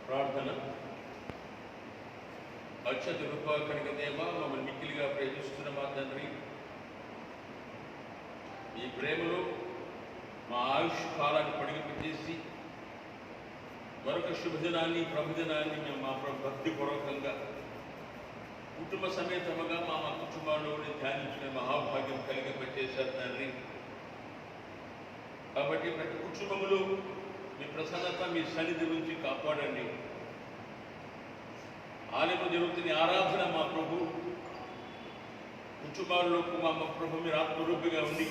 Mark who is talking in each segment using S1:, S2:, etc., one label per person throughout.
S1: ప్రార్థన. అత్యంత కృపా కనుక దేవ, మమ్మల్ని మిక్కిలిగా ప్రేమిస్తున్న మా తండ్రి, మీ ప్రేమలో మా ఆయుష్ కాలాన్ని పొడిగింపజేసి మరొక శుభదినాన్ని ప్రభుదినాన్ని మేము మా భక్తిపూర్వకంగా కుటుంబ సమేతముగా మా కుటుంబాల్లోనే ధ్యానించిన మహాభాగ్యం కలిగింపజేశారు తండ్రి. కాబట్టి ప్రతి కుటుంబంలో మీ ప్రసన్నత, మీ సన్నిధి నుంచి కాపాడండి. ఆలయంలో జరుగుతున్న ఆరాధన మా ప్రభు కుటుంబాల్లో మా ప్రభు మీరు ఆత్మరూపిగా ఉండి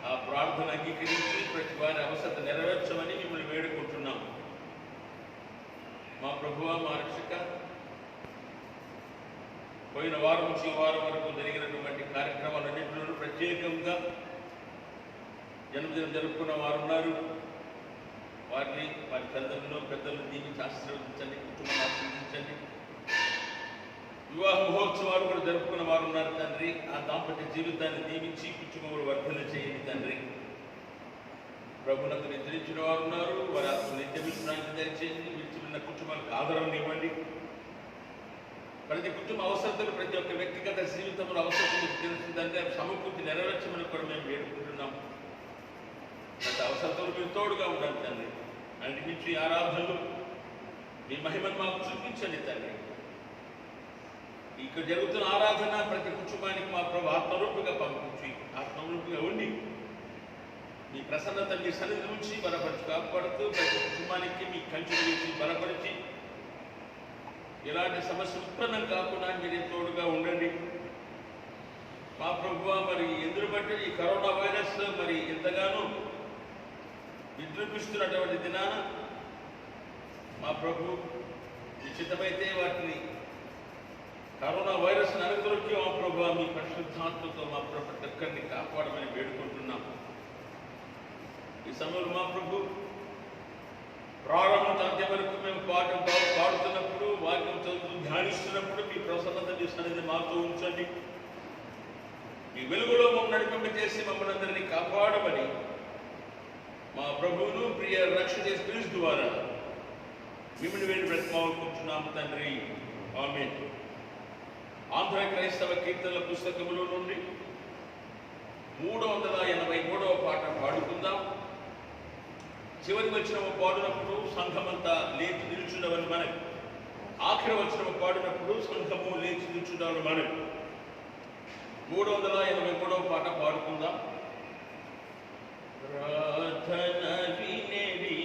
S1: ఆ ప్రార్థన అంగీకరించి ప్రతి వారి అవసరత నెరవేర్చమని మిమ్మల్ని వేడుకుంటున్నాం. మా ప్రభువా, మా రక్షక, పోయిన వారం నుంచి వారం వరకు జరిగినటువంటి కార్యక్రమాలన్నింటిలో ప్రత్యేకంగా జన్మదినం జరుపుకున్న వారు ఉన్నారు. వారిని, వారి తల్లిదండ్రులు, పెద్దలను దీవించి ఆశీర్వదించండి, కుటుంబాన్ని ఆశీర్వదించండి. వివాహ మహోత్సవాలు కూడా జరుపుకున్న వారు ఉన్నారు తండ్రి. ఆ దాంపత్య జీవితాన్ని దీవించి కుటుంబంలో వర్ధన చేయండి తండ్రి. ప్రభునందు నిద్రించిన వారు ఉన్నారు, వారి ఆత్మ నిత్య విశ్రాంతి దయచేయండి. విడిచిపోయిన కుటుంబాలకు ఆదరణ ఇవ్వండి. ప్రతి కుటుంబ అవసరతలు, ప్రతి ఒక్క వ్యక్తిగత జీవితంలో అవసరతలు తెలుస్తుందంటే సమకూర్చి నెరవేర్చమని కూడా మేము వేడుకుంటున్నాం. ప్రతి అవసరతలు మీరు తోడుగా ఉండండి తండ్రి. అన్నించి ఆరాధనలు మీ మహిమను మాకు చూపించండి తండ్రి. ఇక్కడ జరుగుతున్న ఆరాధన ప్రతి కుటుంబానికి మా ప్రభు ఆత్మరూపుగా పంపించి, ఆత్మరూపుగా ఉండి మీ ప్రసన్నత, మీ సన్నిధి నుంచి బలపరిచి కాపాడుతూ ప్రతి కుటుంబానికి మీ కంచె వేసి బలపరిచి ఎలాంటి సమస్య ఉత్పన్నం కాకుండా మీరే తోడుగా ఉండండి మా ప్రభువా. మరి ఎందుకు బట్టి ఈ కరోనా వైరస్ మరి ఎంతగానో విజృంభిస్తున్నటువంటి దినాన మా ప్రభు నిశ్చితమైతే వాటిని కరోనా వైరస్ అనుగురించి మా ప్రభు మీ పరిశుద్ధాత్మతో మా ప్రభు ప్రతి ఒక్కరిని కాపాడమని వేడుకుంటున్నాం. ఈ సమయంలో మా ప్రభు ప్రారంభం అంత్యం వరకు మేము పాడుతున్నప్పుడు, వాక్యం చదువుతూ ధ్యానిస్తున్నప్పుడు మీ ప్రసన్నత, మీ సన్నిధి మాతో ఉంచండి. మీ వెలుగులో మమ్మల్ని నడిపింపజేసి మమ్మల్ని అందరినీ కాపాడమని మా ప్రభువును ప్రియ రక్షణ క్రీస్తు ద్వారా మిమ్మల్ని వేడి బ్రతిమాలుకుంటున్నాము తండ్రి. ఆమేన్. ఆంధ్ర క్రైస్తవ కీర్తనల పుస్తకములో నుండి 383వ పాట పాడుకుందాం. చివరి వచనము పాడినప్పుడు సంఘమంతా లేచి నిల్చుండవని మనకి, ఆఖరి వచనము పాడినప్పుడు సంఘము లేచి నిల్చుండవని మనకి. 383వ పాట పాడుకుందాం. ప్రార్థన వినేడి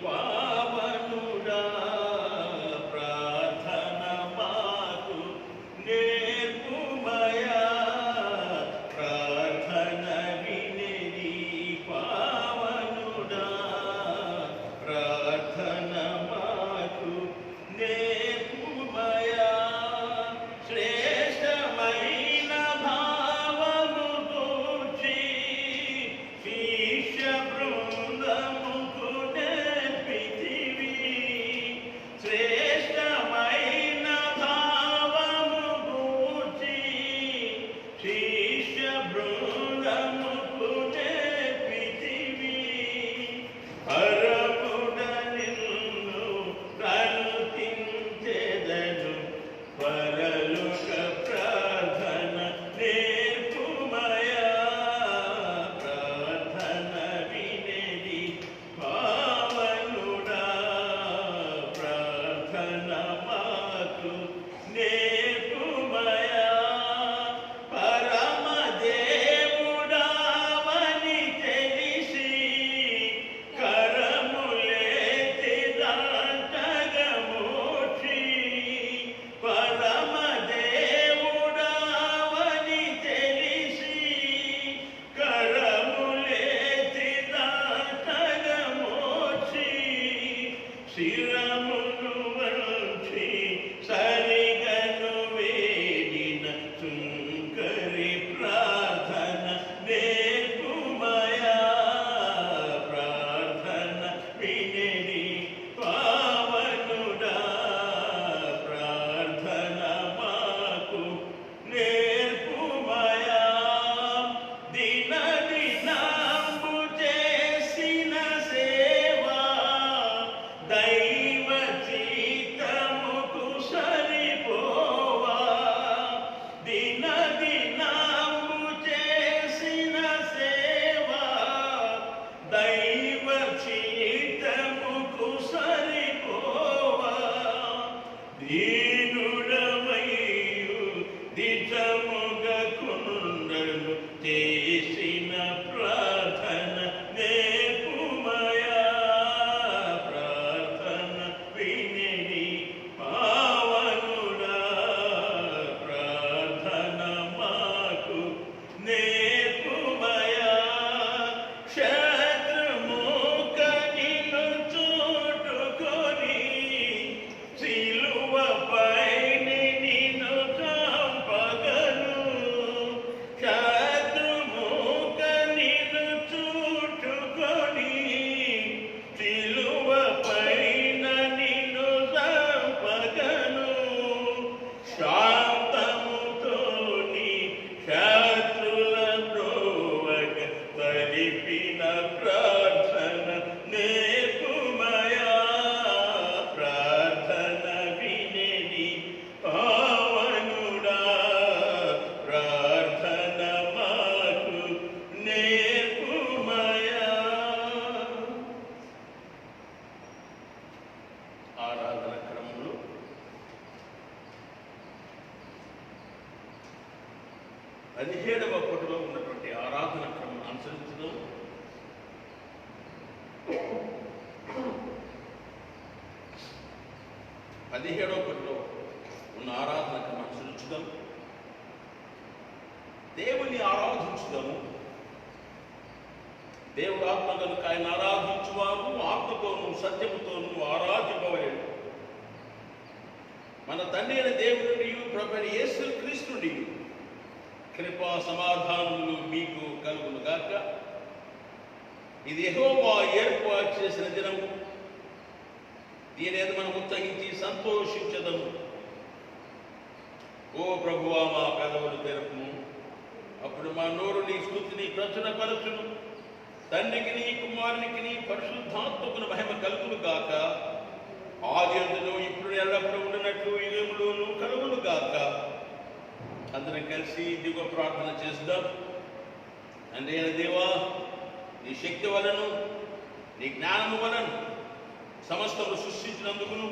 S1: పావనుడా, ప్రార్థన మాకు నేర్పుమయా. ప్రార్థన వినేడి పావనుడా, ప్రార్థన మాకు నేర్పుమయా. శ్రేష్టమైన భావము గూర్చి శిష్య బృందముకు చీతముకు సరిపోవా దీనుడమయ్యు దిటముగ కుండలు చేసిన ప్రార్థన నేర్పుమయా ప్రార్థన వినిడి పావనుడా ప్రార్థన మాకు నేర్పుమయా శత్రుముఖ నిన్ను చూటుకొని సిలువపై నిన్ను చంపగను శత్రుముఖ నిన్ను చూటుకొని సిలువపై నిన్ను చంపగను శాంతముతోని శత్రుల ద్రోవగ తలిపిన ప్రార్థన నేర్పుమయా ప్రార్థన వినేది పావనుడా ప్రార్థన మాకు నేర్పుమయా. ఆరాధన క్రమంలో 17వ పుటలో ఉన్నటువంటి ఆరాధన క్రమం అనుసరించడం. 17వ పుటలో ఉన్న ఆరాధన క్రమం అనుసరించుదాం. దేవుని ఆరాధించుదాము. దేవుడు ఆత్మ కనుక ఆయన ఆరాధించువారు ఆత్మతోనూ సత్యముతోనూ ఆరాధింపవలేడు. మన తండ్రి అయిన దేవుడి నుండి ప్రభువైన యేసు క్రీస్తు నుండి కృపా సమాధానములు మీకు కలుగును గాక. ఇది యెహోవా ఏర్పాటు చేసిన దినము, దీని మీద మనం ఉత్సహించి సంతోషించదము. ఓ ప్రభువా మా పెదవులు తెరపుము, అప్పుడు మా నోరు నీ స్తుతిని ప్రచురపరచును. తండ్రికి నీ కుమారునికి నీ పరిశుద్ధాత్మకును మహిమ కలుగును గాక. ఆది అందులో ఇప్పుడు ఎల్లప్పుడూ ఉండినట్లు యుగములోనూ కలుగును గాక. అందరం కలిసి దిగువ ప్రార్థన చేద్దాం. తండ్రి అయిన దేవా, నీ శక్తి వలను నీ జ్ఞానము వలను సమస్తము సృష్టించినందుకును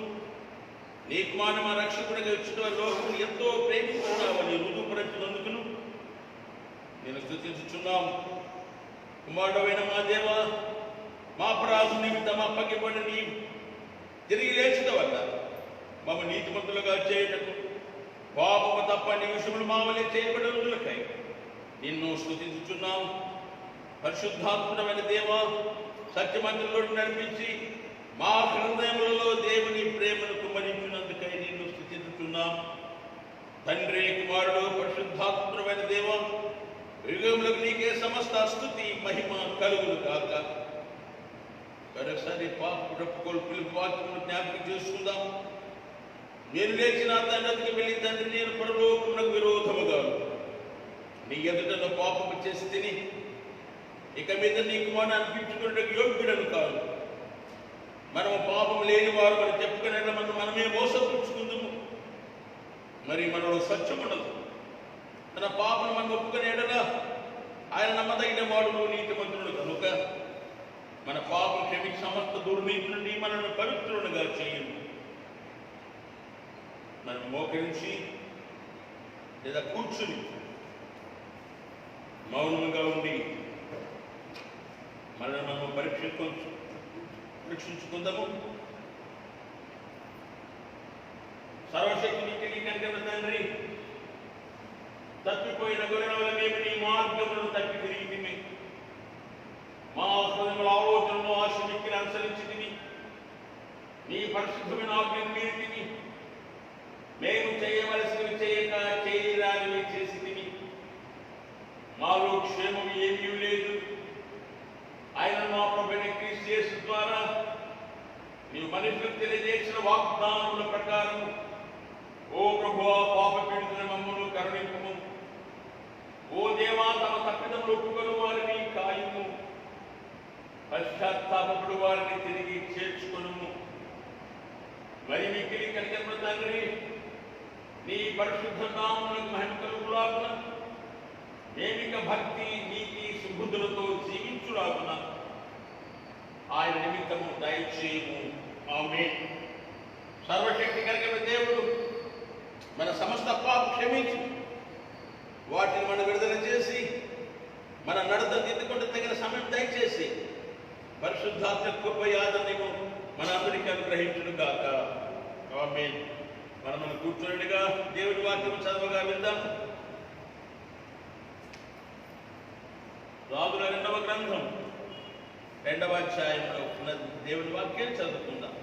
S1: నీ కుమారుని మా రక్షకుడిగా ఇచ్చిన లోకమును ఎంతో ప్రేమిస్తున్నావని రుజువుపరచినందుకును నేను స్తుతించుచున్నాం. కుమారుడైన మా దేవా, మా అపరాధం నిమిత్తం అప్పగిబడి నీ తిరిగి లేచిన వల్ల మమ్మ నీతిమంతులుగా చేయటకు పాపము తప్ప నీ విషయములు మావలే చేయబడినకై నిన్ను స్తుతించుచున్నాం. పరిశుద్ధాత్ముడమైన దేవా, సత్యమంతుల్లో నడిపించి మా హృదయములలో దేవుని ప్రేమను కుమ్మరించినందుకై నిన్ను స్తుతించుచున్నాం. తండ్రి, కుమారుడు, పరిశుద్ధాత్ముడమైన దేవా, యుగములకు నీకే సమస్త స్తుతి మహిమ కలుగును కాక. మరొకసారి పాపుడు పిలుపు వాక్యమును జ్ఞాపకం చేసుకుందాం. నేను లేచిన తండ్రికి వెళ్ళి తండ్రి, నేను పరలోకమునకు విరోధముగా నీ ఎదుటను పాపము చేసి తిని ఇక మీద నీ కుమారుని అనిపించుకునే యోగ్యుడను కాదు. మనము పాపము లేని వారు మనం చెప్పుకునే మనమే మోసపుచ్చుకుందాము. మరి మనలో సత్యం ఉండదు. తన పాపను మనం ఒప్పుకునేడలా ఆయన నమ్మదగిన వాడు, నీతిమంతుడు కనుక మన పాపం క్షమించి సమస్త దుర్నీతి నుండి మనల్ని పవిత్రులుగా చేయండి. మనం మోకరించి లేదా కూర్చుని మౌనంగా ఉండి మనల్ని మనం పరీక్షించుకుందాము. సర్వశక్తిని కలిగిన తండ్రి, తప్పిపోయిన గొర్రెల మేము నీ మార్గములను తప్పి తిరిగి తిని మా హృదయముల ఆలోచనను ఆశమిక్కిని అనుసరించి తిని నీ పరిశుద్ధమైన ఆజ్ఞను మీరు తిని మేము చేయవలసినవి చేయక చేయరానివి చేసి తిని మాలో క్షేమం ఏమీ లేదు. ఆయన మా ప్రభువైన క్రీస్తు యేసు ద్వారా నీవు మనుషులకు తెలియజేసిన వాగ్దానముల ప్రకారం ఓ ప్రభువా, పాప పీడితుల మమ్మను కరుణింపుము. ఓ దేవా, తమ తప్పిదములు ఒప్పుకొని వారిని కాయుము. పశ్చాత్తాపడు వారిని తిరిగి చేర్చుకొనుము. మరి మిక్కిలి కలిగిన తండ్రి, నీ పరిశుద్ధ నామమునకు మహిమ కలుగులాగున మేమిక భక్తి, నీతి, సుబుద్ధులతో జీవించులాగున ఆయన నిమిత్తము దయచేయము. ఆమేన్. సర్వశక్తి కలిగిన దేవుడు మన సమస్త పాపం క్షమించి వాటిని మనం విడుదల చేసి మన నడత దిద్దుకుంటూ తగిన సమయం దయచేసి పరిశుద్ధాత్మ కృప యాదనము మన అందరికీ అనుగ్రహించును గాక. ఆమేన్. మనం కూర్చున్నట్టుగా దేవుడి వాక్యం చదవగా విందాం. రాజుల 2వ గ్రంథం 2వ అధ్యాయంలో ఉన్న దేవుడి వాక్యాన్ని చదువుకుందాం.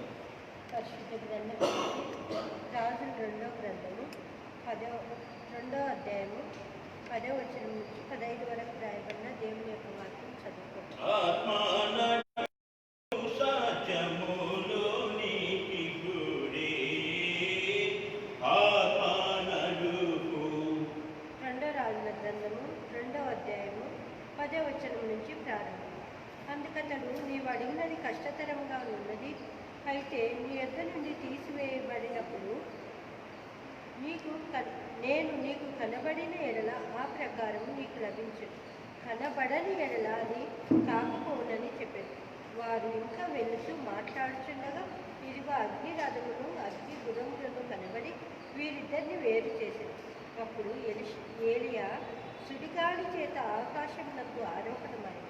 S2: పరిశుద్ధ గ్రంథం రాజుల 2వ గ్రంథము 2వ అధ్యాయము 10వ వచనం నుంచి 15 వరకు రాయబడిన దేవుని యొక్క వాక్యం చదువుకుంటాం. అందుకతడు నీవు అడిగినది కష్టతరంగా ఉన్నది, అయితే నీ యొద్ద నుండి తీసివేయబడినప్పుడు నేను నీకు కనబడిన ఎడల ఆ ప్రకారం నీకు లభించదు, కనబడని ఎడల అది కాకపోనని చెప్పారు. వారు ఇంకా వెళుతూ మాట్లాడుచుండగా ఇదిగో అగ్నిరథమును అగ్ని గుర్రములను కనబడి వీరిద్దరిని వేరు చేశారు. అప్పుడు ఏలియా సుడిగాలి చేత ఆకాశమునకు ఆరోపణమైంది.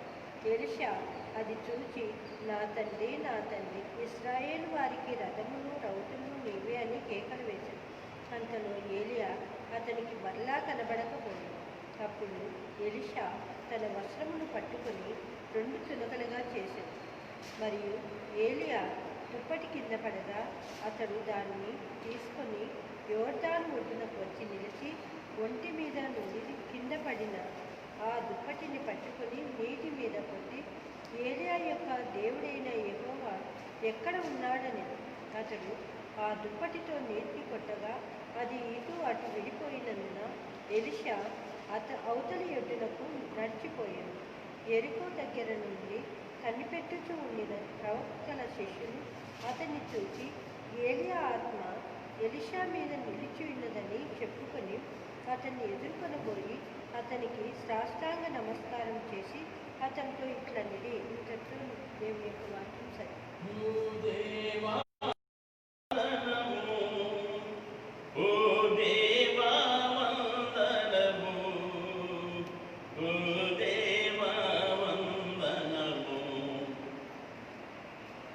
S2: ఎలీషా అది చూచి, నా తండ్రి నా తండ్రి, ఇశ్రాయేలు వారికి రథములు రౌతులు నీవే అని కేకలు వేశాడు. అంతలో ఏలియా అతనికి మరలా కనబడకపోయింది. అప్పుడు ఎలీషా తన వస్త్రమును పట్టుకొని 2 తునకలుగా చేశాడు. మరియు ఏలియా దుప్పటి కింద పడగా అతడు దానిని తీసుకొని యోర్దాను ఒడ్డునకు వచ్చి నిలిచి ఒంటి మీద నుండి కింద పడిన ఆ దుప్పటిని పట్టుకొని నీటి మీద కొట్టి, ఏలియా యొక్క దేవుడైన యెహోవా ఎక్కడ ఉన్నాడని అతడు ఆ దుప్పటితో నీటిని కొట్టగా అది ఇటు అటు విడిపోయినందున ఎలీషా అవతలి ఒడ్డునకు నడిచిపోయాడు. యెరికో దగ్గర నుండి కనిపెట్టుచూ ఉండిన ప్రవక్తల శిష్యులు అతన్ని చూసి, ఏలియా ఆత్మ ఎలీషా మీద నిలిచి ఉన్నదని చెప్పుకొని అతన్ని ఎదుర్కొనబోయి అతనికి సాష్టాంగ నమస్కారం చేసి అతనితో ఇట్లా నిడి ఇంతటితో దేవుని యొక్క వాక్యం సరే.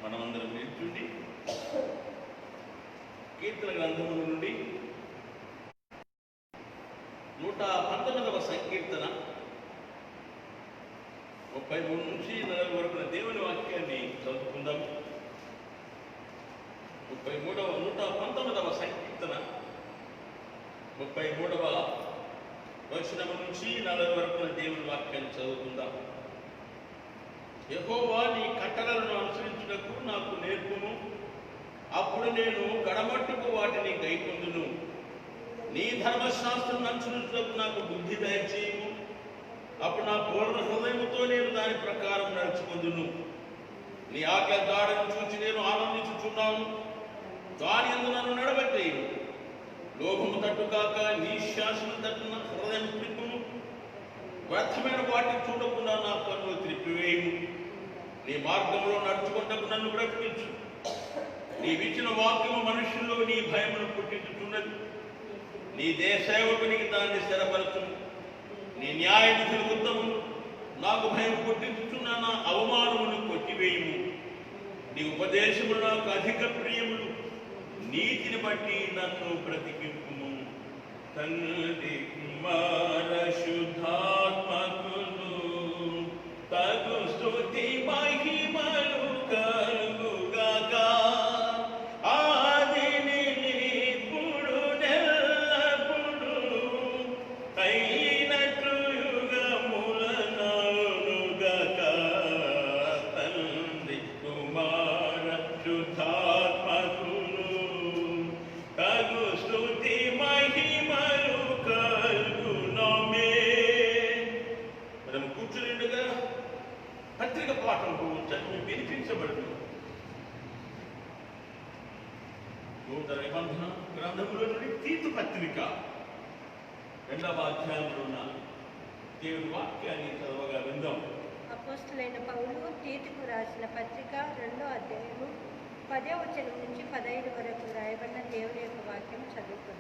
S1: మనమందరం నిల్చుండి కీర్తన గ్రంథము నుండి 119వ సంకీర్తన 33 నుంచి 40 వరకు దేవుని వాక్యాన్ని చదువుకుందాం. 119వ సంకీర్తన 33వ వచనం నుంచి 40 వరకు దేవుని వాక్యాన్ని చదువుకుందాం. యెహోవా నీ కట్టడలను అనుసరించుటకు నాకు నేర్పుము, అప్పుడు నేను గడమట్టుకు వాటిని గైకొందును. నీ ధర్మశాస్త్రం అనుసరించుటకు నాకు బుద్ధి దయచేయము, అప్పుడు నా పూర్ణ హృదయముతో నేను దాని ప్రకారం నడుచుకుందును. నీ ఆజ్ఞ దాడను చూచి నేను ఆనందించుచున్నాను, దాని యందు నన్ను నడవట్లేదు. లోభము తట్టుగాక నీ శాసనం తట్టున హృదయం త్రిప్పుము, వ్యర్థమైన వాటిని చూడకుండా నా కన్నులు త్రిప్పివేయము. నీ మార్గంలో నడుచుకుంటకు నన్ను బ్రతికించు. నీవిచ్చిన వాక్యము మనుషుల్లో నీ భయమును పుట్టించుతున్నది. నీ సేవకునికి దాన్ని స్థిరపరచుము. నీ న్యాయ విధులు ఉత్తములు, నాకు భయం పుట్టించుతున్న నా అవమానమును కొట్టివేయుము. నీ ఉపదేశములు నాకు అధిక ప్రియములు, నీతిని బట్టి నన్ను బ్రతికింపుము. తండ్రి కుమార శుద్ధాత్మకులు తగు స్తుతి మహిమలు కలుగుగాక. ఆదిని ఇప్పుడు నెల్లప్పుడు అయినట్లు యుగములనలుగాక. తండ్రి కుమార శుద్ధాత్మకులు తగు స్తుతి మహిమలు కలుగునమే. మనం కూర్చునిండుగా పత్రిక పాఠం చదివి వినిపించబడుతుంది. నూతన నిబంధన గ్రంథములో నుండి తీతు పత్రిక 2వ అధ్యాయంలో ఉన్న దేవుని వాక్యాన్ని చదవగా విందాం.
S2: అపోస్తులైన పౌలు తీతుకు రాసిన పత్రిక 2వ అధ్యాయము 10వ వచనం నుంచి 15 వరకు రాయబడిన దేవుని యొక్క వాక్యం చదువుకుందాం.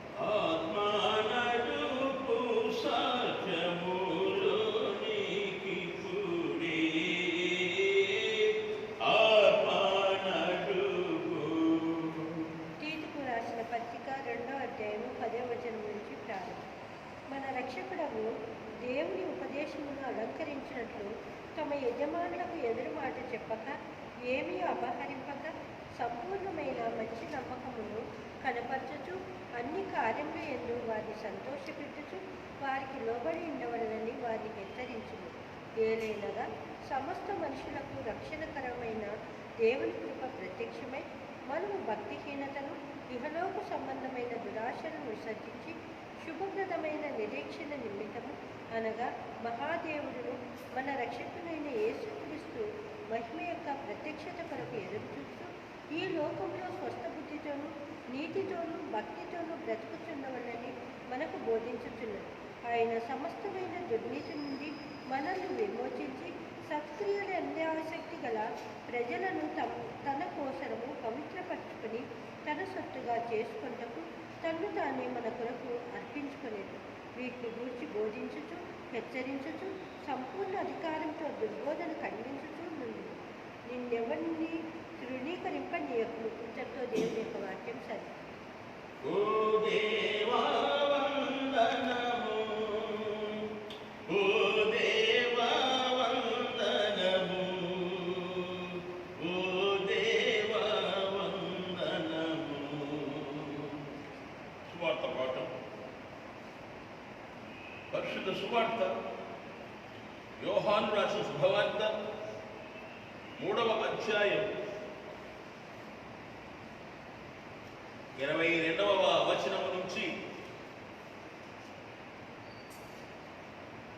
S2: తీతుకు రాసిన పత్రిక 2వ అధ్యాయము 10వ వచనం నుంచి ప్రారంభం. మన రక్షకుడము దేవుని ఉపదేశమును అలంకరించినట్లు తమ యజమానులకు ఎదురు మాట చెప్పక ఏమీ అపహరింపక సంపూర్ణమైన మంచి నమ్మకమును కనపరచుచు అన్ని కార్యముల యందు వారిని సంతోషపెట్టుచు వారికి లోబడి ఉండవలనని వారిని హెచ్చరించును. ఏలైనగా సమస్త మనుషులకు రక్షణకరమైన దేవుని కృప ప్రత్యక్షమై మనము భక్తిహీనతను ఇహలోక సంబంధమైన దురాశలను విసర్జించి శుభప్రదమైన నిరీక్షణ నిమిత్తము అనగా మహాదేవుడును మన రక్షకుడైన యేసుక్రీస్తు మహిమ యొక్క ప్రత్యక్షత కొరకు ఎదురుచూస్తూ ఈ లోకంలో స్వస్థ బుద్ధితోనూ నీతితోనూ భక్తితోనూ బ్రతుకుచున్నవలని మనకు బోధించుచున్నది. ఆయన సమస్తమైన దుర్నీతి నుండి మనల్ని విమోచించి సత్క్రియల ఆసక్తి గల ప్రజలను తన కోసరము పవిత్రపరచుకొని తన సొత్తుగా చేసుకుంటకు తన్ను తానే మన కొరకు అర్పించుకునేది. వీటిని గూర్చి బోధించుచు హెచ్చరించుచు సంపూర్ణ అధికారంతో దుర్బోధన ఖండించుచు నుండి నిన్నెవరిని తృణీకరింపనీయకులు. ఇంతటితో దేవుని యొక్క వాక్యం సరే.
S1: పరిశుద్ధ సువార్త యోహాను రాసిన శుభవార్త 3వ అధ్యాయం 22వ వచనము నుంచి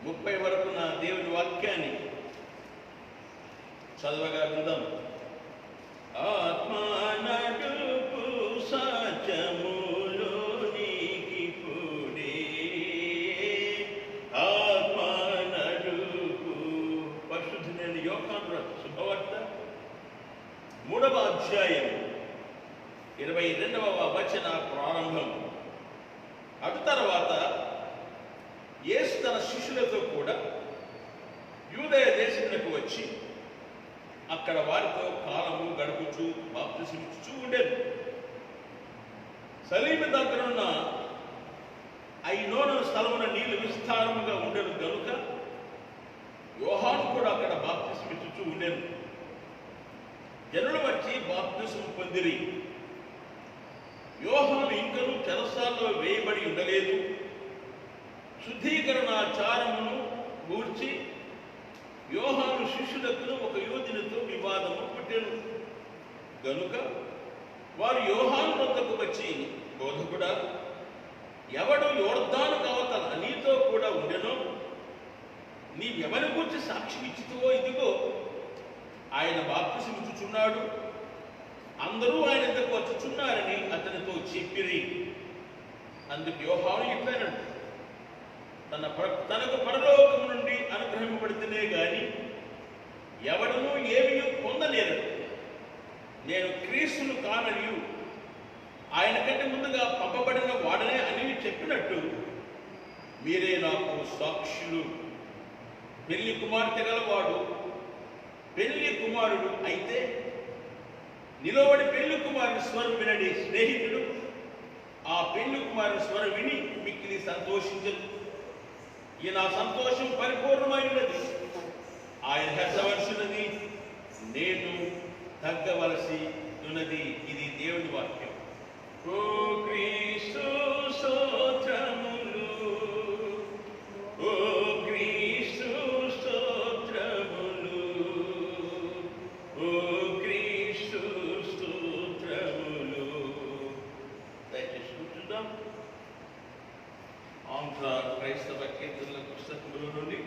S1: 30 వరకు నా దేవుని వాక్యాన్ని చదవగా విందాం. ఆత్మానడుపు సత్యములోనికి పుడే, ఆత్మానడుపు. పరిశుద్ధుడైన యోహాను రాసిన శుభవార్త 3వ అధ్యాయం 22వ వచన ప్రారంభం. అటు తర్వాత యేసు తన శిష్యులతో కూడా యూదయ దేశమునకు వచ్చి అక్కడ వారితో కాలము గడుపుచూ బాప్తిసమిచ్చుచూ ఉండేది. సలీము దగ్గరున్న ఐనోను స్థలమున నీళ్లు విస్తారముగా ఉండేది కనుక యోహాను కూడా అక్కడ బాప్తిసమిచ్చుచూ ఉండేది. జనులు వచ్చి బాప్తిసము పొందిరి. యోహాను ఇంకను చెరసాల్లో వేయబడి ఉండలేదు. శుద్ధీకరణాచారమును గూర్చి యోహాను శిష్యులకు ఒక యోధునితో వివాదము పుట్టెను గనుక వారు యోహాను వద్దకు వచ్చి, బోధకుడా, ఎవడు యోర్దాను అవతల నీతో కూడా ఉండెనో నీవెవరి గురించి సాక్షి ఇచ్చితువో ఇదిగో ఆయన బాప్తిసమిచ్చుచున్నాడు, అందరూ ఆయన దగ్గరకు వచ్చుచున్నారని అతనితో చెప్పిరి. అందుకు యోహాను ఇట్లనడు, తనకు పరలోకము నుండి అనుగ్రహింపబడితేనే గాని ఎవడనూ ఏమీ పొందలేరు. నేను క్రీస్తును కాననియు ఆయన కంటే ముందుగా పంపబడిన వాడనే అని చెప్పినట్టు మీరే నాకు సాక్షులు. పెళ్లి కుమార్తె గలవాడు పెళ్లి కుమారుడు అయితే నిలబడి పెళ్లి కుమారుని స్వరం వినడి స్నేహితుడు ఆ పెళ్లి కుమారుని స్వరం విని మిక్కిలి సంతోషించదు. ఈ నా సంతోషం పరిపూర్ణమైనది. ఆయన హెచ్చవలసినది, నేను తగ్గవలసి ఉన్నది. ఇది దేవుని వాక్యం. ఓ క్రీస్తు స్తోత్రములు, ఓ క్రీస్తు స్తోత్రములు, ఓ క్రీస్తు స్తోత్రములు. దయచేసి కూర్చుందాం. ఆంధ్ర క్రైస్తవ కీర్తనల పుస్తకముల నుండి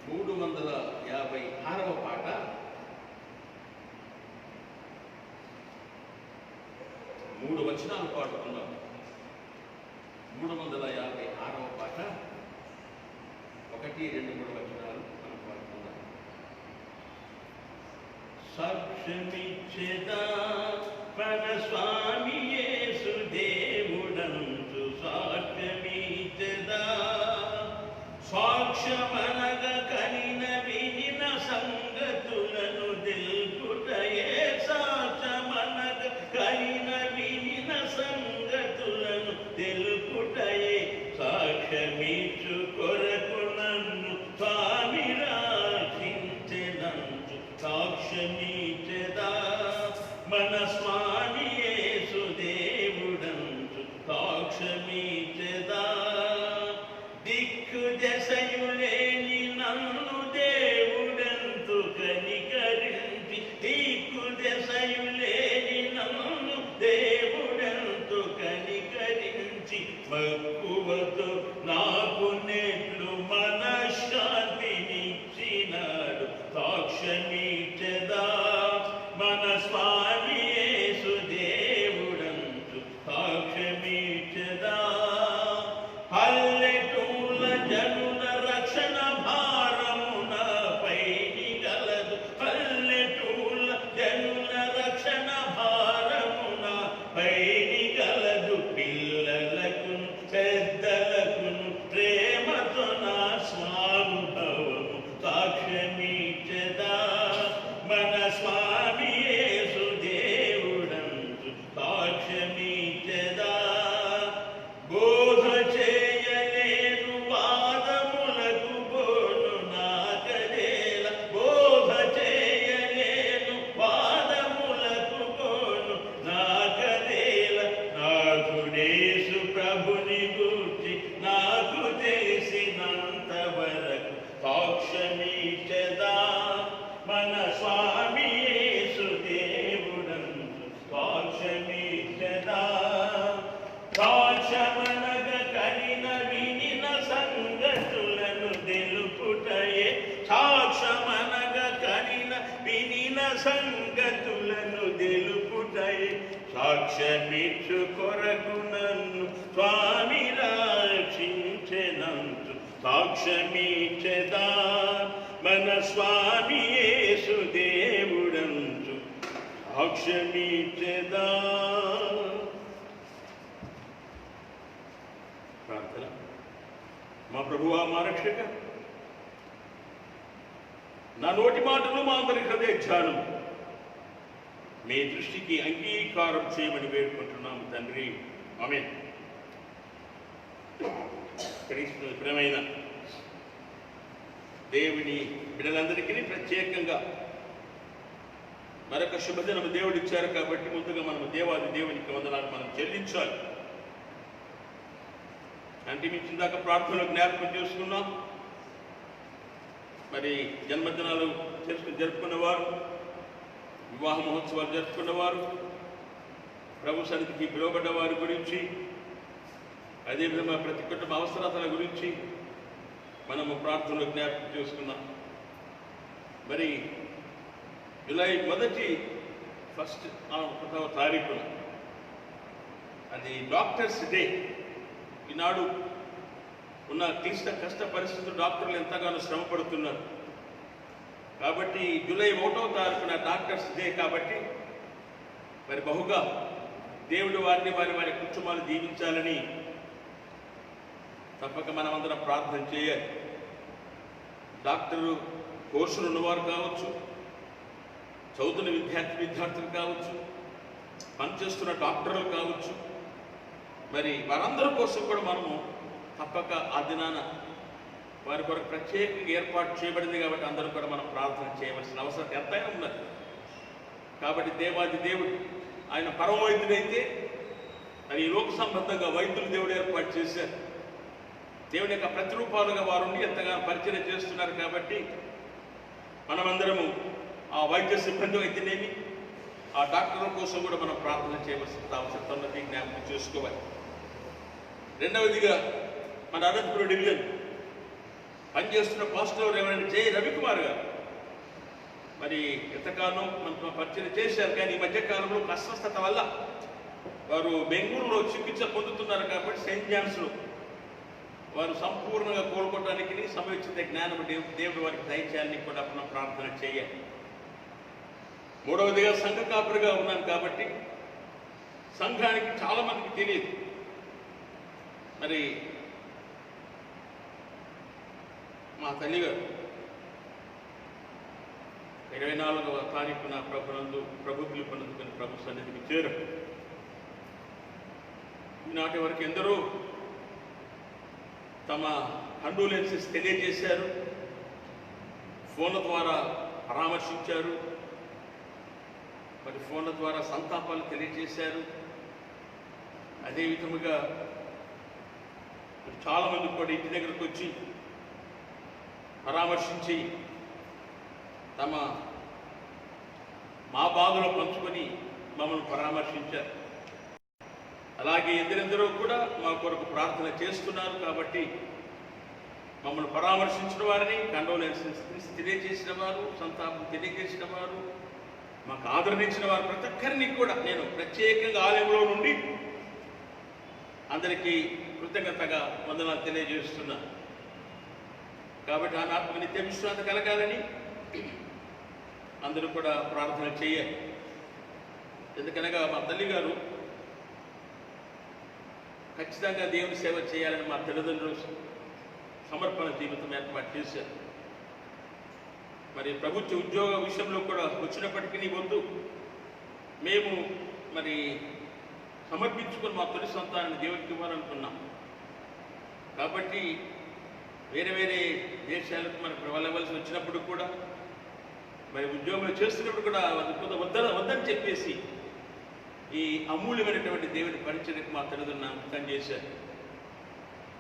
S1: 356వ పాట. మూడు వచనాలు పాడుతున్నాం. 356వ పాట 1, 2, 3 వచనాలు మనం పాడుకుందాం. సాక్ష్యమిచ్చేదా మన స్వామి యేసు దేవుడంచు సాక్ష్యమిచ్చేదా, సాక్ష్యమనగ కనిన వినిన సంగతులను తెలుపుటయే, సాక్ష్యమనగ కనిన వినిన సంగతులను తెలుపుటయే, సాక్ష్యమిచ్చు కొరకు నన్ను స్వామి రక్షించెనంచు సాక్ష్యమిచ్చెదా, మన స్వామి యేసు దేవుడంచు సాక్ష్యమిచ్చెదా. దిక్కు దశయులేని నన్ను దేవుడెంతు కనికరించి, దిక్కు దశయులేని నన్ను దేవుడెంతు కనికరించి, మక్కువతో నాకు నెట్లు మనశ్శాంతినిచ్చినాడు సాక్ష్యమిచ్చెదా, మన స్వామి యేసు దేవుడంచు సాక్ష్యమిచ్చెదా. పల్లెటూళ్ళ జనుల రక్షణ భారమునపై గలదు, పల్లెటూళ్ళ జనుల రక్షణ భారమునపై గలదు, పిల్లలకు పెద్దలకు ప్రేమతో నా స్వానుభవము సాక్ష్యమిచ్చెదా, మన స్వామి యేసు దేవుడంచు సాక్ష్యమిచ్చెదా. బోధ చేయలేను వాదములకు బోను నాకదేల, బోధ చేయలేను వాదములకు బోను నాకదేల, నాథుడేసు ప్రభుని గూర్చి నాకు తెలిసినంత వరకు సాక్ష్యమిచ్చెదా, మన స్వామి యేసు దేవుడంచు సాక్ష్యమిచ్చెదా. సాక్ష్యమనగ కనిన వినిన సంగతులను తెలుపుటయే, సాక్ష్యమనగ కనిన వినిన సంగతులను తెలుపుటయే, సాక్ష్యమిచ్చు కొరకు నన్ను స్వామి రక్షించెనంచు సాక్ష్యమిచ్చెదా, మన స్వామి యేసు దేవుడంచు సాక్ష్యమిచ్చెదా. ప్రార్థన. మా ప్రభువా, మా రక్షక, నా నోటి మాటలు మా అందరి హృదయ ధ్యానం మీ దృష్టికి అంగీకారం చేయమని వేడుకుంటున్నాము తండ్రి. ఆమేన్. క్రీస్తు ప్రియమైన దేవుని బిడ్డలందరికీ ప్రత్యేకంగా మరొక శుభదినం దేవుడు ఇచ్చారు కాబట్టి ముందుగా మనం దేవాది దేవునికి వందనాలు మనం చెల్లించాలి. అంటే మీ చిందాక ప్రార్థనలో జ్ఞాపకం చేసుకున్నాం. మరి జన్మదినాలు జరుపుకున్నవారు, వివాహ మహోత్సవాలు జరుపుకున్నవారు, ప్రభు సన్నిధికి పిలువబడ్డ వారి గురించి, అదేవిధంగా ప్రతి కుటుంబ అవసరాల గురించి మనము ప్రార్థనలో జ్ఞాపకం చేసుకున్నాం. మరి జూలై 1వ తారీఖున అది డాక్టర్స్ డే. ఈనాడు ఉన్న కష్ట పరిస్థితులు డాక్టర్లు ఎంతగానో శ్రమ పడుతున్నారు. కాబట్టి జూలై 1వ తారీఖున డాక్టర్స్ డే కాబట్టి మరి బహుగా దేవుడు వారిని వారి కుటుంబాలు దీవించాలని తప్పక మనమందరం ప్రార్థన చేయాలి. డాక్టరు కోర్సులు ఉన్నవారు కావచ్చు, చదువుతున్న విద్యార్థులు కావచ్చు, పనిచేస్తున్న డాక్టర్లు కావచ్చు, మరి వారందరి కోసం కూడా మనము తప్పక ఆ దినాన వారి కొరకు ప్రత్యేకంగా ఏర్పాటు చేయబడింది కాబట్టి అందరూ కూడా మనం ప్రార్థన చేయవలసిన అవసరం ఎంతైనా ఉన్నది. కాబట్టి దేవాది దేవుడు ఆయన పరమ వైద్యుడైతే మరి ఈ లోక సంబంధంగా వైద్యులు దేవుడు ఏర్పాటు చేశారు. దేవుని యొక్క ప్రతిరూపాలుగా వారు ఎంతగానో పరిచయం చేస్తున్నారు. కాబట్టి మనమందరము ఆ వైద్య సిబ్బంది అయితేనేమి ఆ డాక్టర్ల కోసం కూడా మనం ప్రార్థన చేయవలసిన అవసరం జ్ఞాపకం చేసుకోవాలి. రెండవదిగా మన అనంతపురం డివిజన్ పనిచేస్తున్న పాస్టర్ రెవరెండ్ జె రవికుమార్ గారు మరి ఎంతకాలం మనతో పరిచయం చేశారు. కానీ ఈ మధ్యకాలంలో అస్వస్థత వల్ల వారు బెంగళూరులో చికిత్స పొందుతున్నారు కాబట్టి సెయింట్ జాన్స్లో వారు సంపూర్ణంగా కోలుకోవడానికి సమయోచిత జ్ఞానం దేవుడు వారికి దయచేయాలని కూడా మనం ప్రార్థన చేయాలి. మూడవదిగా సంఘ కాపురిగా ఉన్నాను కాబట్టి సంఘానికి చాలా మందికి తెలియదు. మరి మా తల్లిగారు 24వ తారీఖున ప్రభు పిలుపునందుకుని ప్రభు సన్నిధికి చేరారు. ఈనాటి వరకు ఎందరో తమ కండోలెన్సెస్ తెలియజేశారు, ఫోన్ల ద్వారా పరామర్శించారు, మరి ఫోన్ల ద్వారా సంతాపాలు తెలియజేశారు. అదే విధముగా చాలామంది కూడా ఇంటి దగ్గరకు వచ్చి పరామర్శించి మా బాధలో పంచుకొని మమ్మల్ని పరామర్శించారు. అలాగే ఎందరెందరో కూడా మా కొరకు ప్రార్థన చేస్తున్నారు. కాబట్టి మమ్మల్ని పరామర్శించిన వారిని, కండోలెన్సెస్ తెలియజేసిన వారు, సంతాపం తెలియజేసిన వారు, మాకు ఆదరణించిన వారు ప్రతి ఒక్కరిని కూడా నేను ప్రత్యేకంగా ఆలయంలో నుండి అందరికీ కృతజ్ఞతగా వందనాలు తెలియజేస్తున్నాను. కాబట్టి ఆ ఆత్మకు నిత్య విశ్రాంతి కలగాలని అందరూ కూడా ప్రార్థన చేయాలి. ఎందుకనగా మా తల్లిగారు ఖచ్చితంగా దేవుని సేవ చేయాలని మా తల్లిదండ్రులు సమర్పణ జీవితం ఏర్పాటు చేశారు. మరి ప్రభుత్వ ఉద్యోగ విషయంలో కూడా వచ్చినప్పటికీ వద్దు, మేము మరి సమర్పించుకొని మా తొలి సంతానాన్ని దేవునికి ఇవ్వాలనుకున్నాం. కాబట్టి వేరే వేరే దేశాలకు మనకు వెళ్ళవలసి వచ్చినప్పుడు కూడా మరి ఉద్యోగం చేస్తున్నప్పుడు కూడా వద్దని చెప్పేసి ఈ అమూల్యమైనటువంటి దేవుని పరిచయకు మా తల్లిదండ్రులను అంకితం చేశారు.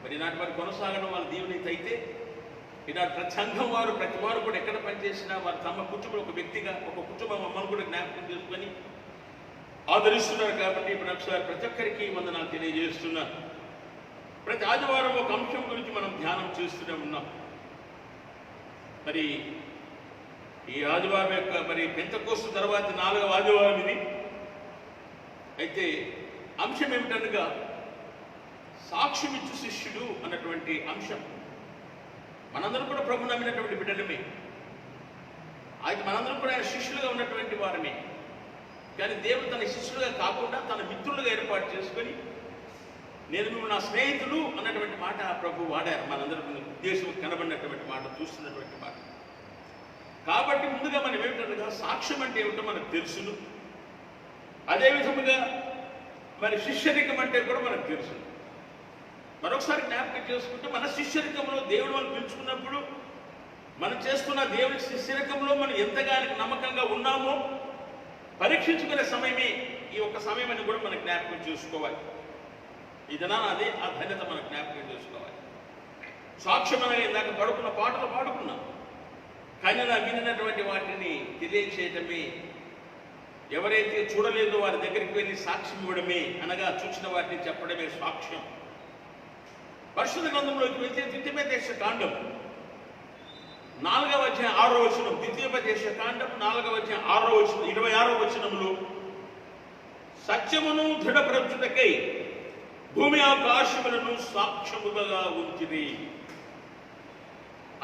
S1: మరి ఈనాటి వారు కొనసాగడం వాళ్ళ దీవెనైతే అయితే ఈనాటి ప్రతి సంఘం వారు ప్రతి వారు కూడా ఎక్కడ పనిచేసినా వారు తమ కుటుంబం ఒక వ్యక్తిగా ఒక కుటుంబం మమ్మల్ని కూడా జ్ఞాపకం చేసుకొని ఆదరిస్తున్నారు. కాబట్టి ఇప్పుడు ఒకసారి ప్రతి ఒక్కరికి వందనాలు తెలియజేస్తున్నారు. ప్రతి ఆదివారం ఒక అంశం గురించి మనం ధ్యానం చేస్తూనే ఉన్నాం. మరి ఈ ఆదివారం యొక్క మరి పెంతెకోస్తు తర్వాత 4వ ఆదివారం ఇది. అయితే అంశం ఏమిటనగా సాక్ష్యమిచ్చు శిష్యుడు అన్నటువంటి అంశం. మనందరం కూడా ప్రభు నమ్మినటువంటి బిడ్డలమే, అయితే మనందరం కూడా ఆయన శిష్యులుగా ఉన్నటువంటి వారమే. కానీ దేవుడు తన శిష్యులుగా కాకుండా తన మిత్రులుగా ఏర్పాటు చేసుకొని నేను మిమ్మల్ని నా స్నేహితులు అన్నటువంటి మాట ప్రభు వాడారు. మనందరం ఉద్దేశం కనబడినటువంటి మాట, చూస్తున్నటువంటి మాట. కాబట్టి ముందుగా మనం ఏమిటనగా సాక్ష్యం అంటే ఏమిటో మనకు తెలుసును. అదే విధముగా మరి శిష్యరికం అంటే కూడా మనకు తెలుసు. మరొకసారి జ్ఞాపకం చేసుకుంటే మన శిష్యరికంలో దేవుడు మనం పిలుచుకున్నప్పుడు మనం చేస్తున్న దేవుడి శిష్యరికంలో మనం ఎంతగానో నమ్మకంగా ఉన్నామో పరీక్షించుకునే సమయమే ఈ ఒక్క సమయం అని కూడా మనం జ్ఞాపకం చేసుకోవాలి. ఇదనా అదే ఆ ధన్యత మనం జ్ఞాపకం చేసుకోవాలి. సాక్ష్యం అనేది ఇందాక పాడుకున్న పాటలు పాడుకున్నాం, కానీ నా వినినటువంటి వాటిని తెలియచేయటమే, ఎవరైతే చూడలేదో వారి దగ్గరికి వెళ్ళి సాక్ష్యం ఇవ్వడమే, అనగా చూసిన వాటిని చెప్పడమే సాక్ష్యం. పరిశుద్ధ గ్రంథంలోకి వెళ్తే ద్వితీయోపదేశ కాండం 4వ అధ్యాయం 6వ వచనం, ద్వితీయోపదేశ కాండం 4వ అధ్యాయం 6వ వచనం 26వ వచనంలో సత్యమును దృఢపరచుటకై భూమి ఆకాశములను సాక్ష్యముగా ఉంచిరి.